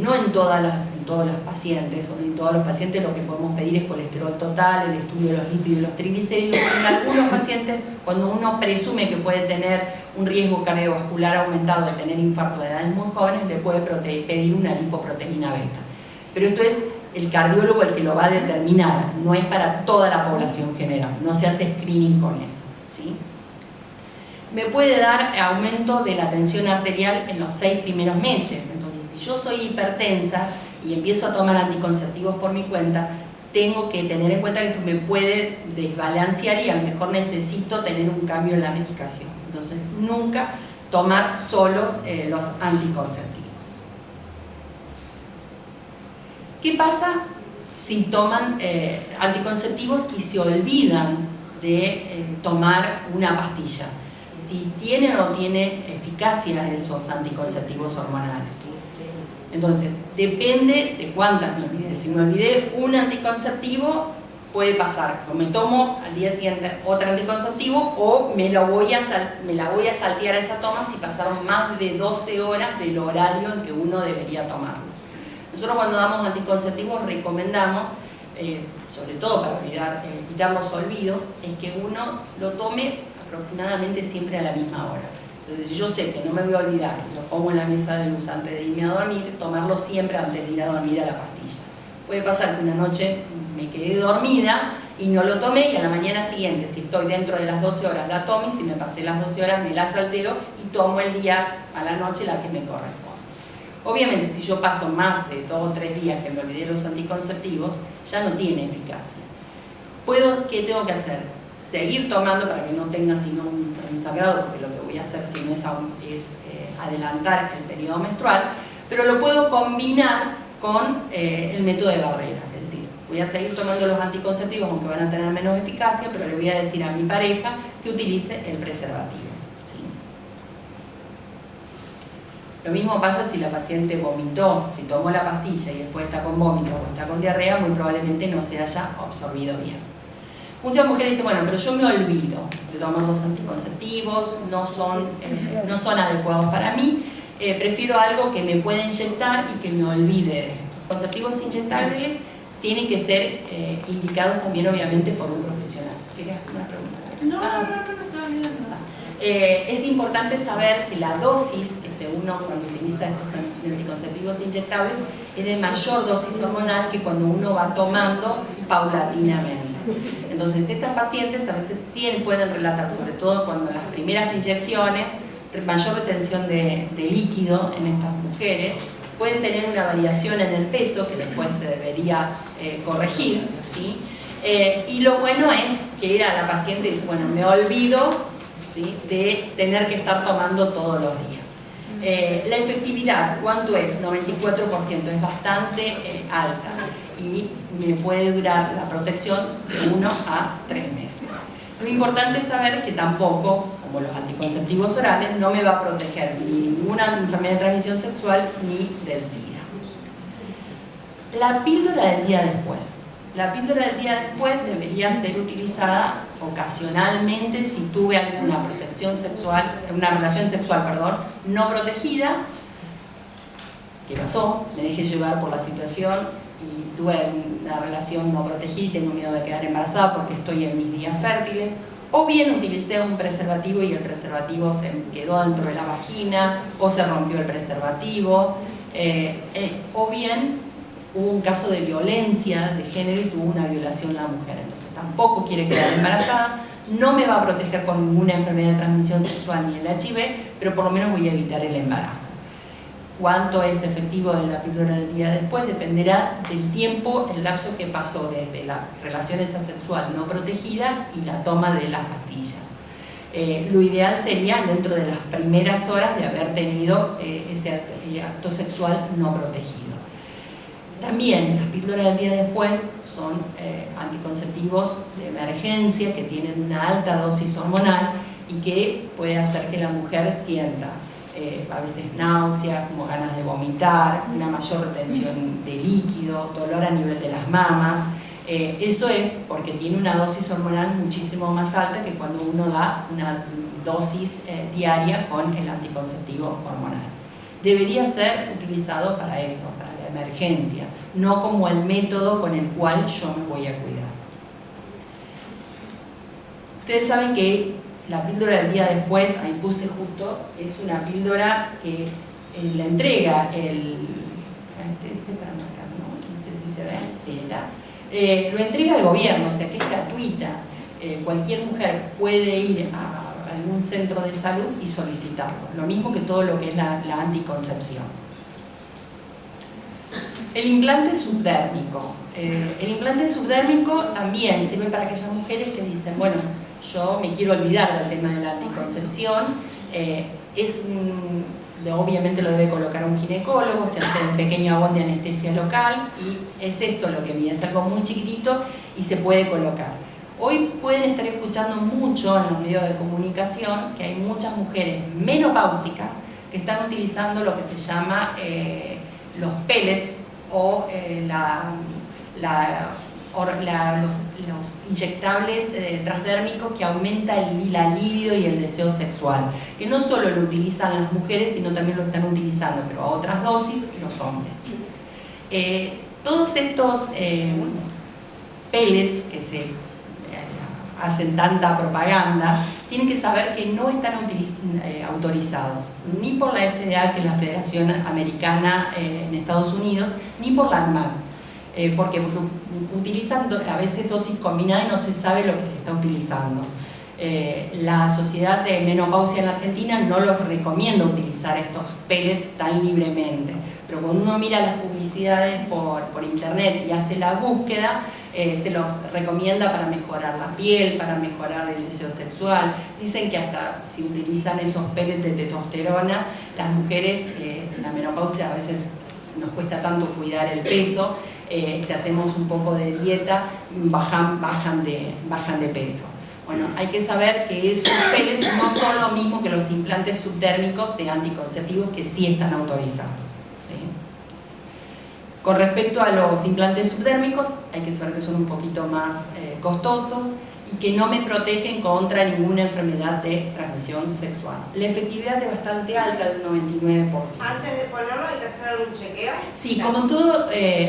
Speaker 2: no en todos los pacientes, o en todos los pacientes lo que podemos pedir es colesterol total, el estudio de los lípidos y los triglicéridos. En algunos pacientes, cuando uno presume que puede tener un riesgo cardiovascular aumentado de tener infarto de edades muy jóvenes, le puede pedir una lipoproteína beta. Pero esto es el cardiólogo el que lo va a determinar, no es para toda la población general, no se hace screening con eso, ¿sí? Me puede dar aumento de la tensión arterial en los 6 primeros meses. Entonces, si yo soy hipertensa y empiezo a tomar anticonceptivos por mi cuenta, tengo que tener en cuenta que esto me puede desbalancear y a lo mejor necesito tener un cambio en la medicación. Entonces, nunca tomar solos los anticonceptivos. ¿Qué pasa si toman anticonceptivos y se olvidan de tomar una pastilla? Si tienen o no tienen eficacia esos anticonceptivos hormonales. Entonces, depende de cuántas me olvidé. Si me olvidé un anticonceptivo, puede pasar, o me tomo al día siguiente otro anticonceptivo, o me la voy a saltear a esa toma si pasaron más de 12 horas del horario en que uno debería tomarlo. Nosotros cuando damos anticonceptivos recomendamos, sobre todo para quitar los olvidos, es que uno lo tome aproximadamente siempre a la misma hora. Entonces, si yo sé que no me voy a olvidar y lo pongo en la mesa de luz antes de irme a dormir, tomarlo siempre antes de ir a dormir a la pastilla. Puede pasar que una noche me quedé dormida y no lo tomé, y a la mañana siguiente, si estoy dentro de las 12 horas, la tomo, y si me pasé las 12 horas, me la salteo y tomo el día a la noche la que me corresponde. Obviamente, si yo paso más de 2 o 3 días que me olvidé los anticonceptivos, ya no tiene eficacia. ¿Qué tengo que hacer? Seguir tomando para que no tenga sino un sangrado, porque lo que voy a hacer si no es adelantar el periodo menstrual, pero lo puedo combinar con el método de barrera, es decir, voy a seguir tomando los anticonceptivos aunque van a tener menos eficacia, pero le voy a decir a mi pareja que utilice el preservativo, ¿sí? Lo mismo pasa si la paciente vomitó, si tomó la pastilla y después está con vómito o está con diarrea, muy probablemente no se haya absorbido bien. Muchas mujeres dicen, bueno, pero yo me olvido de tomar los anticonceptivos, no son adecuados para mí, prefiero algo que me pueda inyectar y que me olvide de esto. Los conceptivos inyectables tienen que ser indicados también, obviamente, por un profesional. ¿Querías hacer una pregunta?
Speaker 1: No, estaba mirando.
Speaker 2: Es importante saber que la dosis que se uno cuando utiliza estos anticonceptivos inyectables es de mayor dosis hormonal que cuando uno va tomando paulatinamente. Entonces, estas pacientes a veces pueden relatar, sobre todo cuando las primeras inyecciones, mayor retención de líquido en estas mujeres, pueden tener una variación en el peso que después se debería corregir, ¿sí? Y lo bueno es que a la paciente dice, bueno, me olvido, ¿sí?, de tener que estar tomando todos los días. La efectividad, ¿cuánto es? 94%, es bastante alta y me puede durar la protección de 1 a 3 meses. Lo importante es saber que tampoco, como los anticonceptivos orales, no me va a proteger ni ninguna enfermedad de transmisión sexual ni del SIDA. La píldora del día después. La píldora del día después debería ser utilizada ocasionalmente si tuve alguna protección sexual, una relación sexual, perdón, no protegida. ¿Qué pasó? Me dejé llevar por la situación y tuve una relación no protegida y tengo miedo de quedar embarazada porque estoy en mis días fértiles. O bien utilicé un preservativo y el preservativo se quedó dentro de la vagina, o se rompió el preservativo, o bien hubo un caso de violencia de género y tuvo una violación la mujer, entonces tampoco quiere quedar embarazada, no me va a proteger con ninguna enfermedad de transmisión sexual ni el HIV, pero por lo menos voy a evitar el embarazo. Cuánto es efectivo de la píldora del día después dependerá del tiempo, el lapso que pasó desde la relación sexual no protegida y la toma de las pastillas. Lo ideal sería dentro de las primeras horas de haber tenido ese acto sexual no protegido. También las píldoras del día después son anticonceptivos de emergencia que tienen una alta dosis hormonal y que puede hacer que la mujer sienta a veces náuseas, como ganas de vomitar, una mayor retención de líquido, dolor a nivel de las mamas. Eso es porque tiene una dosis hormonal muchísimo más alta que cuando uno da una dosis diaria con el anticonceptivo hormonal. Debería ser utilizado para eso, para la emergencia, no como el método con el cual yo me voy a cuidar. Ustedes saben que la píldora del día después, ahí puse justo, es una píldora que la entrega para marcar, ¿no? No sé si se ve, sí, está. Lo entrega el gobierno, o sea que es gratuita. Cualquier mujer puede ir a algún centro de salud y solicitarlo, lo mismo que todo lo que es la anticoncepción. El implante subdérmico. El implante subdérmico también sirve para aquellas mujeres que dicen, bueno, yo me quiero olvidar del tema de la anticoncepción, obviamente lo debe colocar un ginecólogo, se hace un pequeño abón de anestesia local y es esto lo que mide, es algo muy chiquitito y se puede colocar. Hoy pueden estar escuchando mucho en los medios de comunicación que hay muchas mujeres menopáusicas que están utilizando lo que se llama los pellets o los inyectables transdérmicos que aumenta la libido y el deseo sexual, que no solo lo utilizan las mujeres, sino también lo están utilizando, pero a otras dosis, que los hombres. Todos estos pellets que se hacen tanta propaganda, tienen que saber que no están autorizados ni por la FDA, que es la Federación Americana en Estados Unidos, ni por la ANMAT. ¿Por qué? Porque utilizan a veces dosis combinadas y no se sabe lo que se está utilizando. La Sociedad de Menopausia en la Argentina no los recomienda utilizar estos pellets tan libremente, pero cuando uno mira las publicidades por internet y hace la búsqueda, se los recomienda para mejorar la piel, para mejorar el deseo sexual. Dicen que hasta si utilizan esos pellets de testosterona, las mujeres en la menopausia a veces nos cuesta tanto cuidar el peso, si hacemos un poco de dieta bajan de peso. Bueno, hay que saber que esos pellets no son lo mismo que los implantes subdérmicos de anticonceptivos que sí están autorizados, ¿sí? Con respecto a los implantes subdérmicos, hay que saber que son un poquito más costosos y que no me protegen contra ninguna enfermedad de transmisión sexual. La efectividad es bastante alta, del 99%.
Speaker 4: ¿Antes de ponerlo hay que hacer algún chequeo?
Speaker 2: Sí, como todo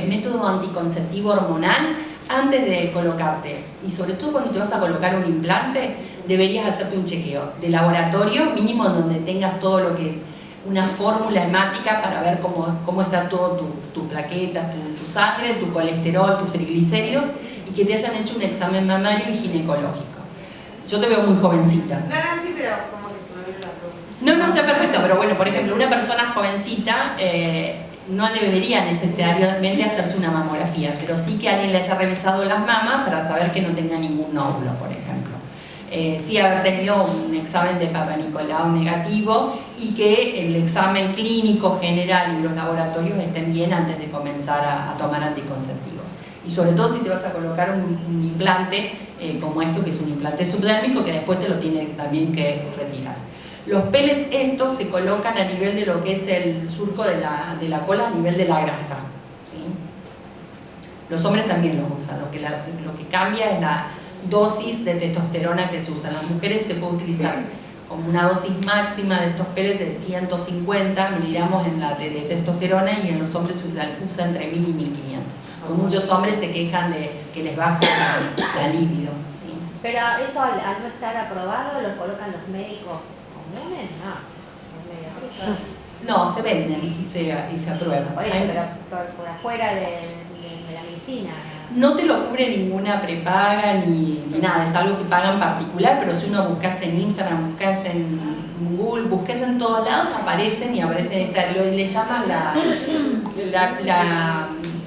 Speaker 2: método anticonceptivo hormonal, antes de colocarte, y sobre todo cuando te vas a colocar un implante, deberías hacerte un chequeo de laboratorio mínimo donde tengas todo lo que es una fórmula hemática para ver cómo está todo tu plaqueta, tu sangre, tu colesterol, tus triglicéridos, y que te hayan hecho un examen mamario y ginecológico. Yo te veo muy jovencita.
Speaker 4: No, sí, pero como que se me vino la pregunta.
Speaker 2: No, está perfecto, pero bueno, por ejemplo, una persona jovencita no debería necesariamente hacerse una mamografía, pero sí que alguien le haya revisado las mamas para saber que no tenga ningún nódulo, por ejemplo. Sí haber tenido un examen de Papa Nicolau negativo y que el examen clínico general y los laboratorios estén bien antes de comenzar a tomar anticonceptivos. Y sobre todo si te vas a colocar un implante como esto, que es un implante subdérmico, que después te lo tiene también que retirar. Los pellets estos se colocan a nivel de lo que es el surco de la cola, a nivel de la grasa, ¿sí? Los hombres también los usan, lo que cambia es la dosis de testosterona que se usa. En las mujeres se puede utilizar como una dosis máxima de estos pellets de 150 miligramos de testosterona, y en los hombres se usa entre 1000 y 1500. Porque muchos hombres se quejan de que les baja la libido, ¿sí?
Speaker 5: Pero eso al no estar aprobado, ¿lo colocan los médicos comunes?
Speaker 2: No, se venden y se aprueban.
Speaker 5: Por eso, pero por afuera de la medicina.
Speaker 2: No te lo cubre ninguna prepaga ni nada, es algo que pagan particular, pero si uno buscas en Instagram, buscas en Google, buscas en todos lados, aparecen le llaman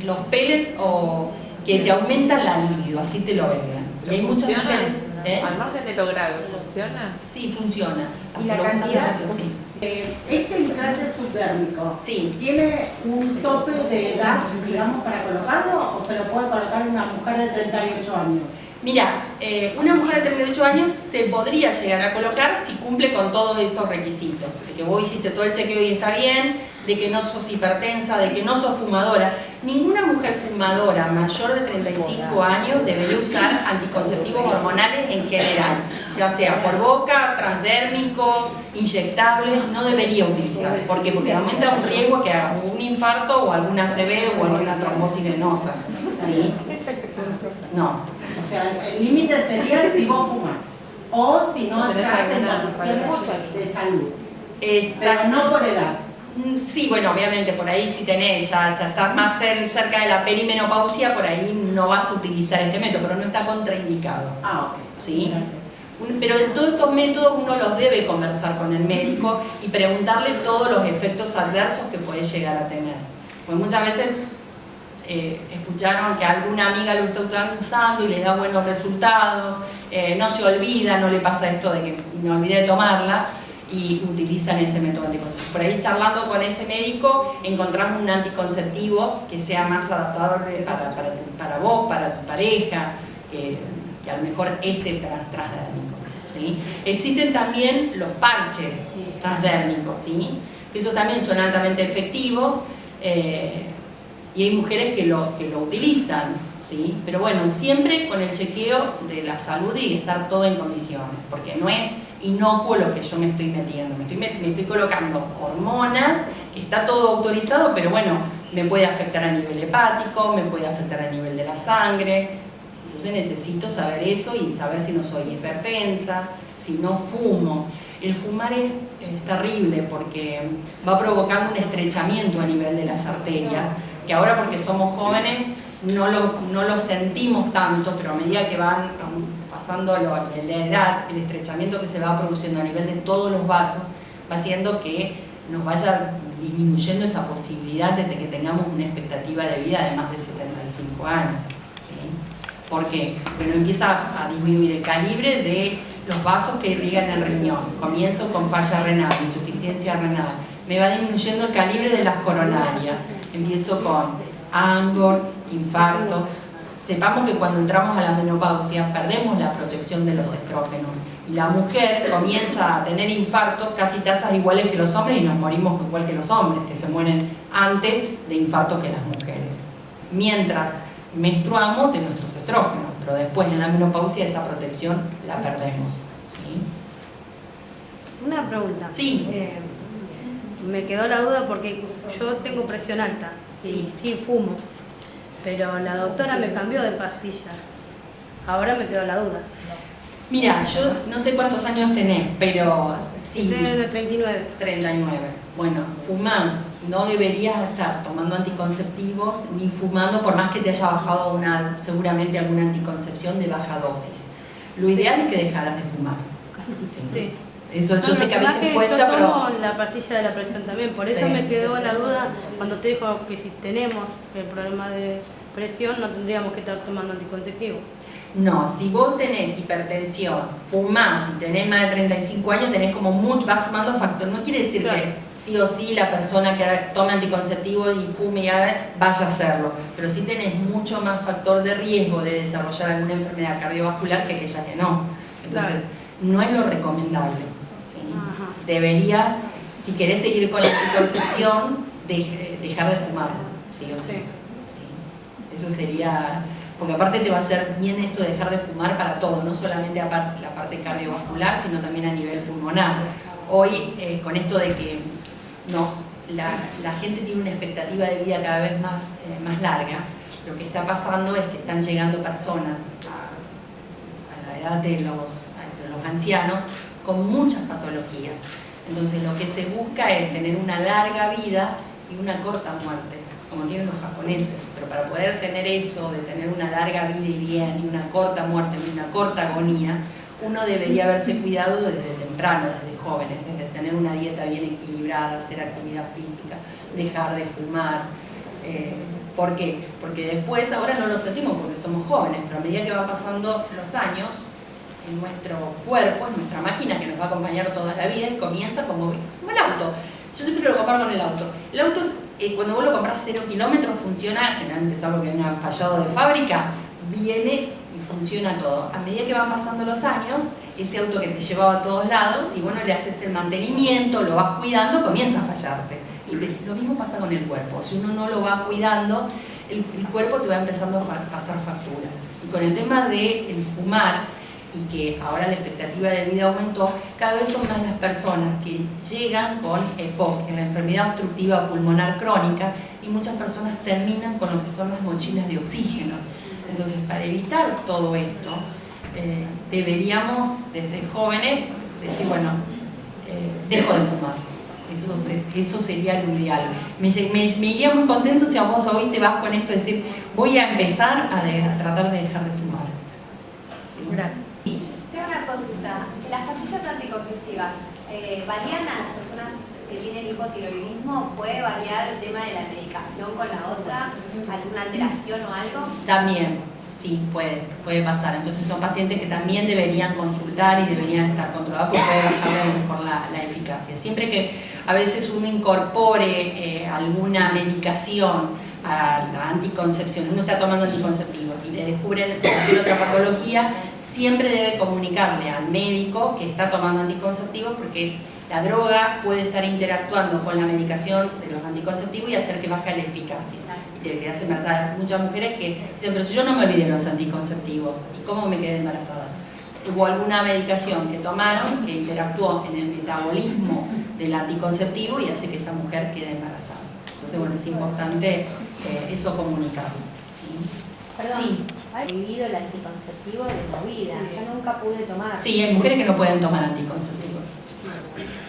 Speaker 2: los pellets, o que te aumentan la libido, así te lo venden. Y hay muchas mujeres.
Speaker 6: Al margen de logrado, ¿funciona?
Speaker 2: Sí, funciona.
Speaker 6: ¿Y la cantidad?
Speaker 2: Sí.
Speaker 7: Este implante subdérmico,
Speaker 2: Sí.
Speaker 7: ¿tiene un tope de edad, digamos, para colocarlo, o se lo puede colocar una mujer de 38 años?
Speaker 2: Mira, una mujer de 38 años se podría llegar a colocar si cumple con todos estos requisitos, de que vos hiciste todo el chequeo y está bien, de que no sos hipertensa, de que no sos fumadora. Ninguna mujer fumadora mayor de 35 años debería usar anticonceptivos hormonales en general, ya sea por boca, transdérmico, inyectable, no debería utilizar. ¿Por qué? Porque aumenta un riesgo que haga un infarto o alguna ACV o alguna trombosis venosa, ¿sí? No.
Speaker 7: O sea, el límite sería si vos fumás, o si no estás en condiciones de salud.
Speaker 2: Exacto.
Speaker 7: Pero no por edad.
Speaker 2: Sí, bueno, obviamente por ahí si tenés, ya estás más cerca de la perimenopausia, por ahí no vas a utilizar este método, pero no está contraindicado.
Speaker 7: Ah, ok.
Speaker 2: ¿Sí?
Speaker 7: Gracias.
Speaker 2: Pero de todos estos métodos uno los debe conversar con el médico y preguntarle todos los efectos adversos que puede llegar a tener. Porque muchas veces escucharon que alguna amiga lo está usando y les da buenos resultados, no se olvida, no le pasa esto de que me olvidé de tomarla, y utilizan ese método anticonceptivo. Por ahí charlando con ese médico encontrás un anticonceptivo que sea más adaptable para vos, para tu pareja, que a lo mejor transdérmico, ¿sí? Existen también los parches transdérmicos, ¿sí? Que esos también son altamente efectivos, y hay mujeres que lo utilizan, ¿sí? Pero bueno, siempre con el chequeo de la salud y de estar todo en condiciones, porque no es inocuo lo que yo me estoy metiendo, me estoy colocando hormonas, que está todo autorizado, pero bueno, me puede afectar a nivel hepático, me puede afectar a nivel de la sangre, Entonces necesito saber eso y saber si no soy hipertensa, si no fumo. El fumar es terrible porque va provocando un estrechamiento a nivel de las arterias, que ahora porque somos jóvenes no lo sentimos tanto, pero a medida que van pasando la edad, el estrechamiento que se va produciendo a nivel de todos los vasos va haciendo que nos vaya disminuyendo esa posibilidad de que tengamos una expectativa de vida de más de 75 años. ¿Sí? ¿Por qué? Bueno, empieza a disminuir el calibre de los vasos que irrigan el riñón. Comienzo con falla renal, insuficiencia renal. Me va disminuyendo el calibre de las coronarias. Empiezo con ANGOR, infarto. Sepamos que cuando entramos a la menopausia perdemos la protección de los estrógenos y la mujer comienza a tener infarto casi tasas iguales que los hombres y nos morimos igual que los hombres, que se mueren antes de infarto que las mujeres. Mientras menstruamos de nuestros estrógenos, pero después en la menopausia esa protección la perdemos. ¿Sí?
Speaker 8: Una pregunta.
Speaker 2: Sí.
Speaker 8: Me quedó la duda porque yo tengo presión alta y sí fumo, pero la doctora me cambió de pastillas. Ahora me quedó la duda.
Speaker 2: Mira, yo no sé cuántos años tenés, pero sí.
Speaker 8: Estoy en el 39.
Speaker 2: 39. Bueno, fumás, no deberías estar tomando anticonceptivos ni fumando, por más que te haya bajado seguramente alguna anticoncepción de baja dosis. Lo ideal es que dejaras de fumar.
Speaker 8: Sí.
Speaker 2: Eso yo sé que a veces cuesta, pero...
Speaker 8: Yo tomo la pastilla de la presión también, por eso me quedó la duda cuando te dijo que si tenemos el problema de presión no tendríamos que estar tomando anticonceptivos.
Speaker 2: No, si vos tenés hipertensión, fumás y tenés más de 35 años, tenés como mucho, vas sumando factores. No quiere decir que sí o sí la persona que tome anticonceptivos y fume y vaya a hacerlo, pero sí tenés mucho más factor de riesgo de desarrollar alguna enfermedad cardiovascular que aquella que no. Entonces, no es lo recomendable. ¿Sí? Deberías, si querés seguir con la anticoncepción, dejar de fumar, sí o sí. Sí. Eso sería... Porque aparte te va a hacer bien esto de dejar de fumar para todo, no solamente la parte cardiovascular, sino también a nivel pulmonar. Hoy, con esto de que la gente tiene una expectativa de vida cada vez más larga, lo que está pasando es que están llegando personas a la edad de los ancianos con muchas patologías. Entonces lo que se busca es tener una larga vida y una corta muerte, como tienen los japoneses, pero para poder tener eso, de tener una larga vida y bien, y una corta muerte, y una corta agonía, uno debería haberse cuidado desde temprano, desde jóvenes, desde tener una dieta bien equilibrada, hacer actividad física, dejar de fumar. ¿Por qué? Porque después, ahora no lo sentimos porque somos jóvenes, pero a medida que van pasando los años, en nuestro cuerpo, en nuestra máquina que nos va a acompañar toda la vida, y comienza como el auto. Yo siempre lo comparo con el auto. El auto, cuando vos lo compras 0 kilómetros, funciona, generalmente es algo que venga fallado de fábrica, viene y funciona todo. A medida que van pasando los años, ese auto que te llevaba a todos lados, si vos no le haces el mantenimiento, lo vas cuidando, comienza a fallarte. Y lo mismo pasa con el cuerpo. Si uno no lo va cuidando, el cuerpo te va empezando a pasar facturas. Y con el tema del fumar, y que ahora la expectativa de vida aumentó, cada vez son más las personas que llegan con EPOC, que es la enfermedad obstructiva pulmonar crónica, y muchas personas terminan con lo que son las mochilas de oxígeno. Entonces, para evitar todo esto, deberíamos desde jóvenes decir, bueno, dejo de fumar. Eso sería lo ideal. Me iría muy contento si a vos hoy te vas con esto de decir, voy a empezar a tratar de dejar de fumar. ¿Sí?
Speaker 8: Gracias.
Speaker 5: Tengo una consulta. ¿Las pastillas anticonceptivas varían a las personas que tienen hipotiroidismo? ¿Puede variar el tema de la medicación con la otra? ¿Alguna alteración o algo?
Speaker 2: También, sí, puede pasar. Entonces son pacientes que también deberían consultar y deberían estar controlados porque puede bajar a lo mejor la eficacia. Siempre que a veces uno incorpore alguna medicación a la anticoncepción, uno está tomando anticonceptivos y le descubren cualquier otra patología, siempre debe comunicarle al médico que está tomando anticonceptivos, porque la droga puede estar interactuando con la medicación de los anticonceptivos y hacer que baje la eficacia y te quedas embarazada. Muchas mujeres que dicen, pero si yo no me olvidé de los anticonceptivos, ¿y cómo me quedé embarazada? Hubo alguna medicación que tomaron que interactuó en el metabolismo del anticonceptivo y hace que esa mujer quede embarazada. Entonces, bueno, es importante eso comunicarlo. ¿Sí?
Speaker 5: Perdón,
Speaker 2: Sí.
Speaker 5: he vivido el anticonceptivo de la vida. Yo nunca pude tomar.
Speaker 2: Sí, hay mujeres que no pueden tomar anticonceptivos.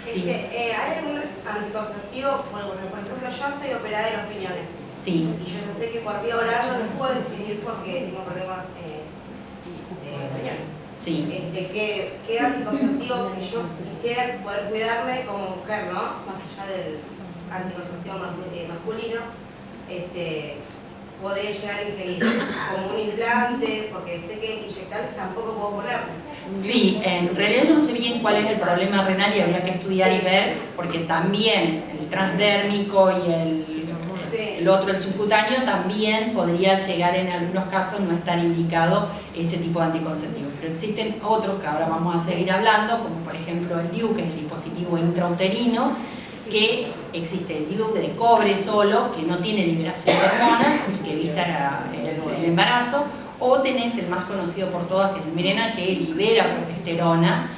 Speaker 2: Sí.
Speaker 4: ¿Hay algún anticonceptivo? Bueno, por ejemplo, yo estoy operada de los riñones.
Speaker 2: Sí.
Speaker 4: Y yo ya sé que por vía oral no los puedo definir porque tengo problemas de riñones.
Speaker 2: Sí.
Speaker 4: ¿Qué anticonceptivo que yo quisiera poder cuidarme como mujer, ¿no? Más allá del anticonceptivo masculino, podría llegar a ingerir como un implante, porque sé que inyectables tampoco puedo ponerme.
Speaker 2: Sí, en realidad yo no sé bien cuál es el problema renal y habría que estudiar y ver, porque también el transdérmico y el otro, el subcutáneo, también podría llegar en algunos casos no estar indicado ese tipo de anticonceptivo. Pero existen otros que ahora vamos a seguir hablando, como por ejemplo el DIU, que es el dispositivo intrauterino, que existe el DIU de cobre solo, que no tiene liberación de hormonas y que evita el embarazo, o tenés el más conocido por todas, que es el Mirena, que libera progesterona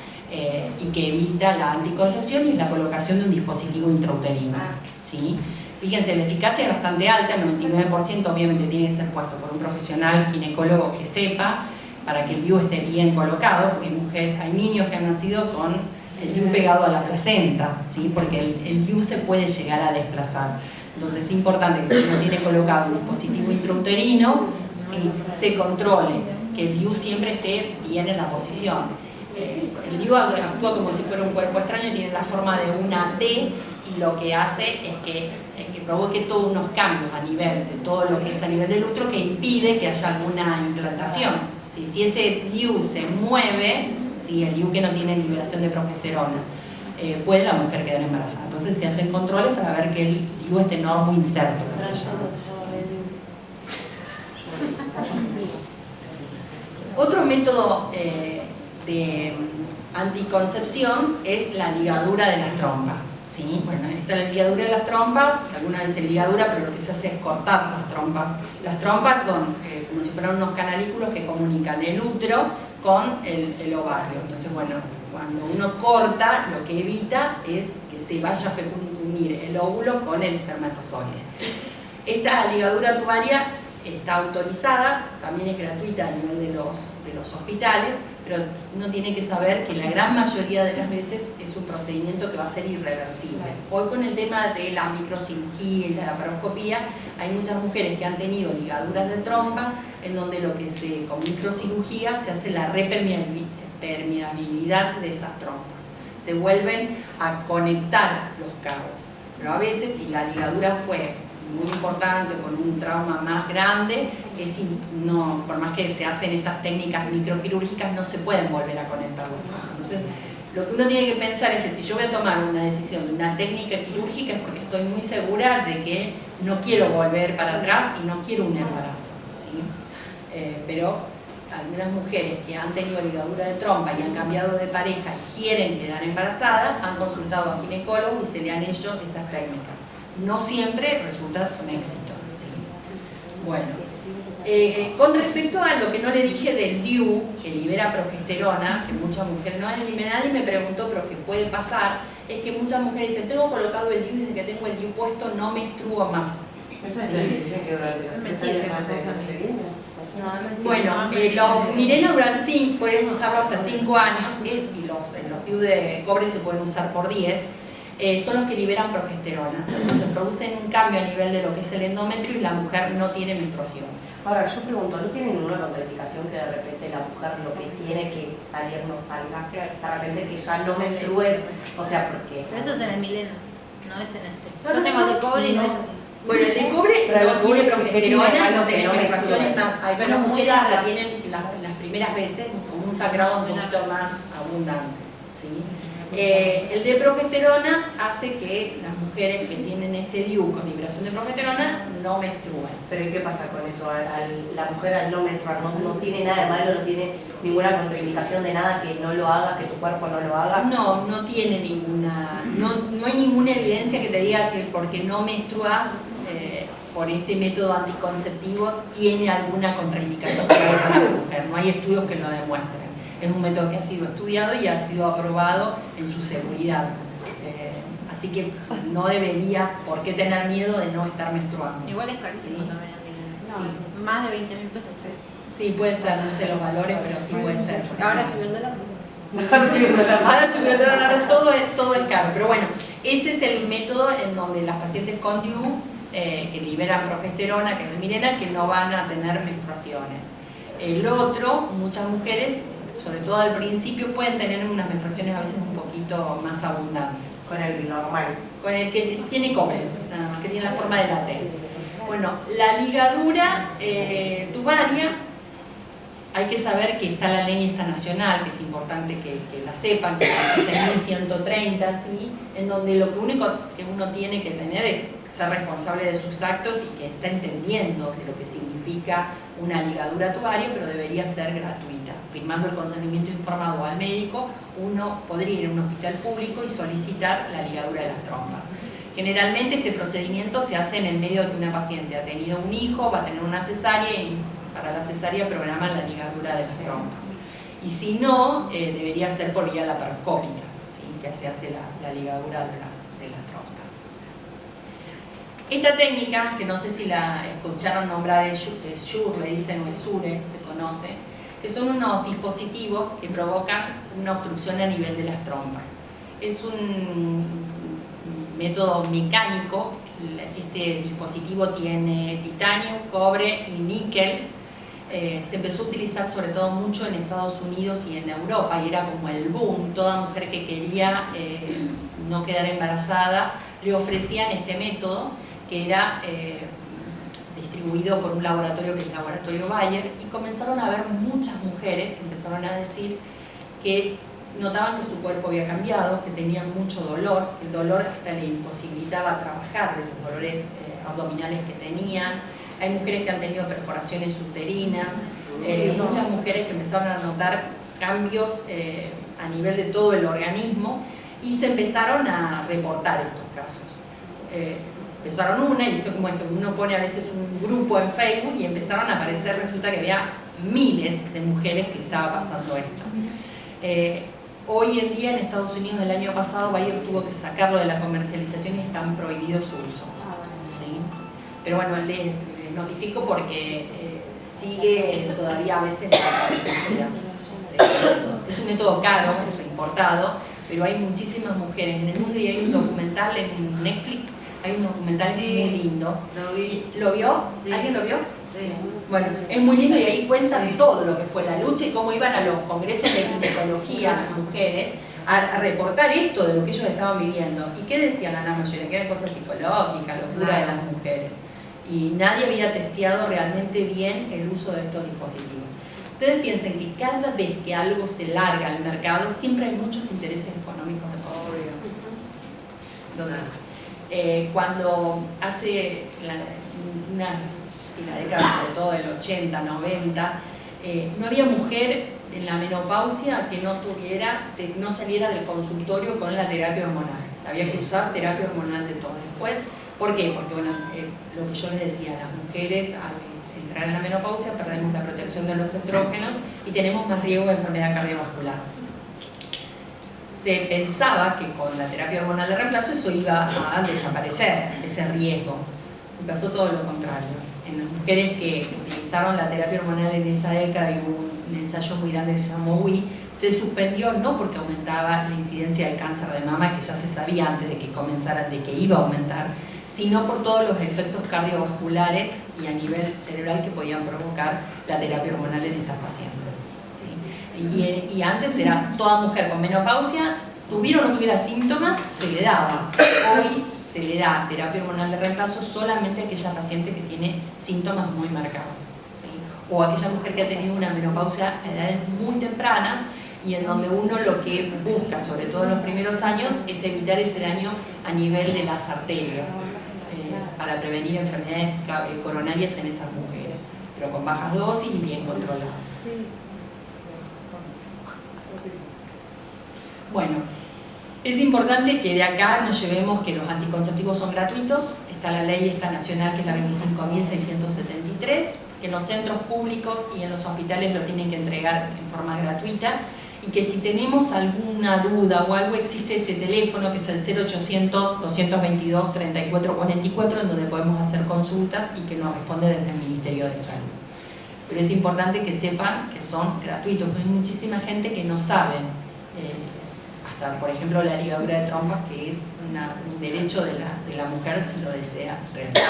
Speaker 2: y que evita la anticoncepción, y es la colocación de un dispositivo intrauterino, ¿sí? Fíjense, la eficacia es bastante alta, el 99% obviamente tiene que ser puesto por un profesional ginecólogo que sepa, para que el DIU esté bien colocado, porque hay niños que han nacido con el DIU pegado a la placenta, ¿sí? Porque el DIU se puede llegar a desplazar. Entonces es importante que si uno tiene colocado un dispositivo intrauterino, ¿sí?, se controle, que el DIU siempre esté bien en la posición. El DIU actúa como si fuera un cuerpo extraño, tiene la forma de una T, y lo que hace es que provoque todos unos cambios a nivel de todo lo que es a nivel del útero, que impide que haya alguna implantación. ¿Sí? Si ese DIU se mueve, ¿sí?, el DIU que no tiene liberación de progesterona, puede la mujer quedar embarazada. Entonces se hacen controles para ver que el DIU esté normo inserto, que se llama. Otro método de anticoncepción es la ligadura de las trompas, ¿sí? Bueno, esta es la ligadura de las trompas, algunas veces ligadura, pero lo que se hace es cortar las trompas. Las trompas son como si fueran unos canalículos que comunican el útero con el ovario. Entonces, bueno, cuando uno corta, lo que evita es que se vaya a unir el óvulo con el espermatozoide. Esta ligadura tubaria está autorizada, también es gratuita a nivel de los hospitales, pero uno tiene que saber que la gran mayoría de las veces es un procedimiento que va a ser irreversible. Hoy, con el tema de la microcirugía y la laparoscopía, hay muchas mujeres que han tenido ligaduras de trompa, en donde con microcirugía se hace la permeabilidad de esas trompas. Se vuelven a conectar los cabos, pero a veces, si la ligadura fue muy importante, con un trauma más grande, por más que se hacen estas técnicas microquirúrgicas, no se pueden volver a conectar los traumas. Entonces, lo que uno tiene que pensar es que si yo voy a tomar una decisión de una técnica quirúrgica, es porque estoy muy segura de que no quiero volver para atrás y no quiero un embarazo, ¿sí? Pero algunas mujeres que han tenido ligadura de trompa y han cambiado de pareja y quieren quedar embarazadas, han consultado a ginecólogos y se le han hecho estas técnicas. No siempre resulta con éxito, ¿sí? Bueno, con respecto a lo que no le dije del DIU, que libera progesterona, que muchas mujeres no han eliminado, y me preguntó, pero ¿qué puede pasar? Es que muchas mujeres dicen, tengo colocado el DIU, desde que tengo el DIU puesto no menstruo más.
Speaker 3: Eso es lo que dicen que durante los 3 años antes de que viene.
Speaker 2: Bueno, los Mirena duran pueden usarlo hasta 5 años, y los DIU de cobre se pueden usar por 10. Son los que liberan progesterona. Entonces producen un cambio a nivel de lo que es el endometrio y la mujer no tiene menstruación.
Speaker 3: Ahora, yo pregunto, ¿no tiene ninguna contraindicación que de repente la mujer lo que tiene que salir no salga? De repente que ya no menstrues, o sea, porque...
Speaker 8: Pero eso es en el Mirena, no es en este. Yo tengo el de cobre y no es así.
Speaker 2: Bueno, el de cobre no tiene progesterona, no tiene menstruación, hay algunas mujeres la tienen las primeras veces con un sangrado un poquito más abundante, ¿sí? El de progesterona hace que las mujeres que tienen este DIU con liberación de progesterona no menstruen.
Speaker 3: Pero ¿y qué pasa con eso? La mujer al no menstruar no tiene nada de malo, no tiene ninguna contraindicación de nada que no lo haga, que tu cuerpo no lo haga.
Speaker 2: No tiene ninguna, no hay ninguna evidencia que te diga que porque no menstruas por este método anticonceptivo tiene alguna contraindicación para la mujer. No hay estudios que lo demuestren. Es un método que ha sido estudiado y ha sido aprobado en su seguridad. Así que no debería por qué tener miedo de no estar menstruando.
Speaker 8: Igual es carísimo, ¿sí?, también.
Speaker 2: Sí.
Speaker 8: Más de 20.000 pesos.
Speaker 2: Sí, puede ser, no sé los valores, pero sí puede ser.
Speaker 8: Ahora subió el dólar.
Speaker 2: Ahora subió el dólar, ahora todo es caro. Pero bueno, ese es el método en donde las pacientes con DIU que liberan progesterona, que es el Mirena, que no van a tener menstruaciones. El otro, muchas mujeres, sobre todo al principio, pueden tener unas menstruaciones a veces un poquito más abundantes.
Speaker 3: Con el normal.
Speaker 2: Con el que tiene comer, nada más, que tiene la forma de latel. Bueno, la ligadura tubaria, hay que saber que está la ley esta nacional, que es importante que la sepan, que es 6130, ¿sí? En donde lo único que uno tiene que tener es ser responsable de sus actos y que está entendiendo de lo que significa una ligadura tubaria, pero debería ser gratuita. Firmando el consentimiento informado al médico, uno podría ir a un hospital público y solicitar la ligadura de las trompas. Generalmente este procedimiento se hace en el medio de que una paciente ha tenido un hijo, va a tener una cesárea y para la cesárea programan la ligadura de las trompas. Y si no, debería ser por vía laparoscópica, ¿sí? Que se hace la ligadura de las trompas. Esta técnica, que no sé si la escucharon nombrar, es SURE, le dicen, o es SURE, se conoce, que son unos dispositivos que provocan una obstrucción a nivel de las trompas. Es un método mecánico. Este dispositivo tiene titanio, cobre y níquel. Se empezó a utilizar sobre todo mucho en Estados Unidos y en Europa, y era como el boom. Toda mujer que quería no quedar embarazada le ofrecían este método, que era distribuido por un laboratorio que es el laboratorio Bayer, y comenzaron a haber muchas mujeres que empezaron a decir que notaban que su cuerpo había cambiado, que tenían mucho dolor, que el dolor hasta le imposibilitaba trabajar de los dolores abdominales que tenían. Hay mujeres que han tenido perforaciones uterinas, muchas mujeres que empezaron a notar cambios a nivel de todo el organismo, y se empezaron a reportar estos casos. Empezaron una, y visto como esto, uno pone a veces un grupo en Facebook y empezaron a aparecer, resulta que había miles de mujeres que estaba pasando esto. Hoy en día en Estados Unidos, el año pasado, Bayer tuvo que sacarlo de la comercialización y están prohibidos su uso. ¿Sí? Pero bueno, les notifico porque sigue todavía a veces la es un método caro, es importado, pero hay muchísimas mujeres en el mundo, y hay un documental en Netflix, hay unos documentales muy lindos. ¿Lo vio? Sí. ¿Alguien lo vio? Sí. Bueno, es muy lindo, y ahí cuentan todo lo que fue la lucha y cómo iban a los congresos de ginecología las mujeres a reportar esto de lo que ellos estaban viviendo. ¿Y qué decían la gran mayoría? Que eran cosas psicológicas, locura de las mujeres. Y nadie había testeado realmente bien el uso de estos dispositivos. Ustedes piensen que cada vez que algo se larga al mercado, siempre hay muchos intereses económicos de por medio. Entonces, cuando hace la década, sobre todo del 80, 90, no había mujer en la menopausia que no saliera del consultorio con la terapia hormonal. Había que usar terapia hormonal de todo. Después, ¿por qué? Porque bueno, lo que yo les decía, las mujeres al entrar en la menopausia perdemos la protección de los estrógenos y tenemos más riesgo de enfermedad cardiovascular. Se pensaba que con la terapia hormonal de reemplazo eso iba a desaparecer, ese riesgo, y pasó todo lo contrario. En las mujeres que utilizaron la terapia hormonal en esa década, y hubo un ensayo muy grande que se llamó WI, se suspendió no porque aumentaba la incidencia del cáncer de mama, que ya se sabía antes de que comenzara, de que iba a aumentar, sino por todos los efectos cardiovasculares y a nivel cerebral que podían provocar la terapia hormonal en estas pacientes. ¿Sí? Y antes era toda mujer con menopausia, tuviera o no tuviera síntomas, se le daba. Hoy se le da terapia hormonal de reemplazo solamente a aquella paciente que tiene síntomas muy marcados. ¿Sí? O aquella mujer que ha tenido una menopausia a edades muy tempranas, y en donde uno lo que busca, sobre todo en los primeros años, es evitar ese daño a nivel de las arterias, para prevenir enfermedades coronarias en esas mujeres, pero con bajas dosis y bien controladas. Bueno, es importante que de acá nos llevemos que los anticonceptivos son gratuitos. Está la ley esta nacional, que es la 25.673, que en los centros públicos y en los hospitales lo tienen que entregar en forma gratuita, y que si tenemos alguna duda o algo, existe este teléfono que es el 0800-222-3444, en donde podemos hacer consultas y que nos responde desde el Ministerio de Salud. pero es importante que sepan que son gratuitos. Hay muchísima gente que no sabe, hasta por ejemplo la ligadura de trompas, que es un derecho de la mujer si lo desea realmente.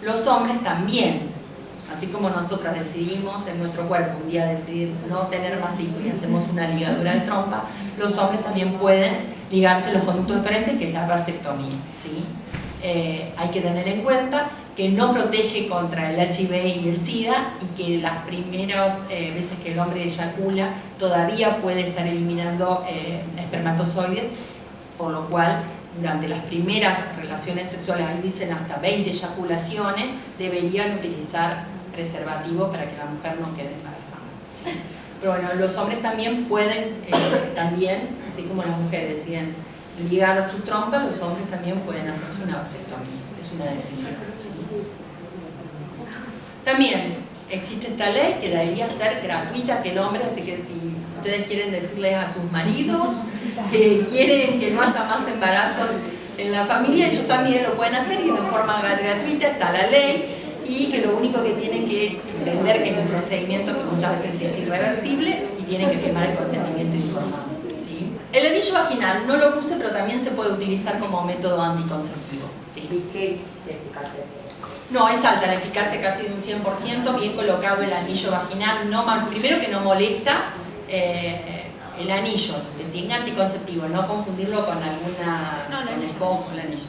Speaker 2: Los hombres también, así como nosotras decidimos en nuestro cuerpo un día decidir no tener más hijos y hacemos una ligadura de trompa, los hombres también pueden ligarse los conductos diferentes, que es la vasectomía, ¿sí? Hay que tener en cuenta que no protege contra el HIV y el SIDA, y que las primeras veces que el hombre eyacula todavía puede estar eliminando espermatozoides, por lo cual durante las primeras relaciones sexuales, ahí dicen hasta 20 eyaculaciones, deberían utilizar preservativo para que la mujer no quede embarazada, ¿sí? Pero bueno, los hombres también pueden, así como las mujeres deciden ligar sus trompas, los hombres también pueden hacerse una vasectomía, es una decisión, ¿sí? También existe esta ley que debería ser gratuita ante el hombre, así que si ustedes quieren decirles a sus maridos que quieren que no haya más embarazos en la familia, ellos también lo pueden hacer y de forma gratuita, está la ley, y que lo único que tienen que entender que es un procedimiento que muchas veces es irreversible y tienen que firmar el consentimiento informado, ¿sí? El anillo vaginal no lo puse, pero también se puede utilizar como método anticonceptivo, ¿sí?
Speaker 3: ¿Y qué eficacia tiene?
Speaker 2: No, es alta la eficacia, casi de un 100%, bien colocado el anillo vaginal, primero que no molesta, el anillo, que tenga anticonceptivo, no confundirlo con alguna, con esponja, el anillo.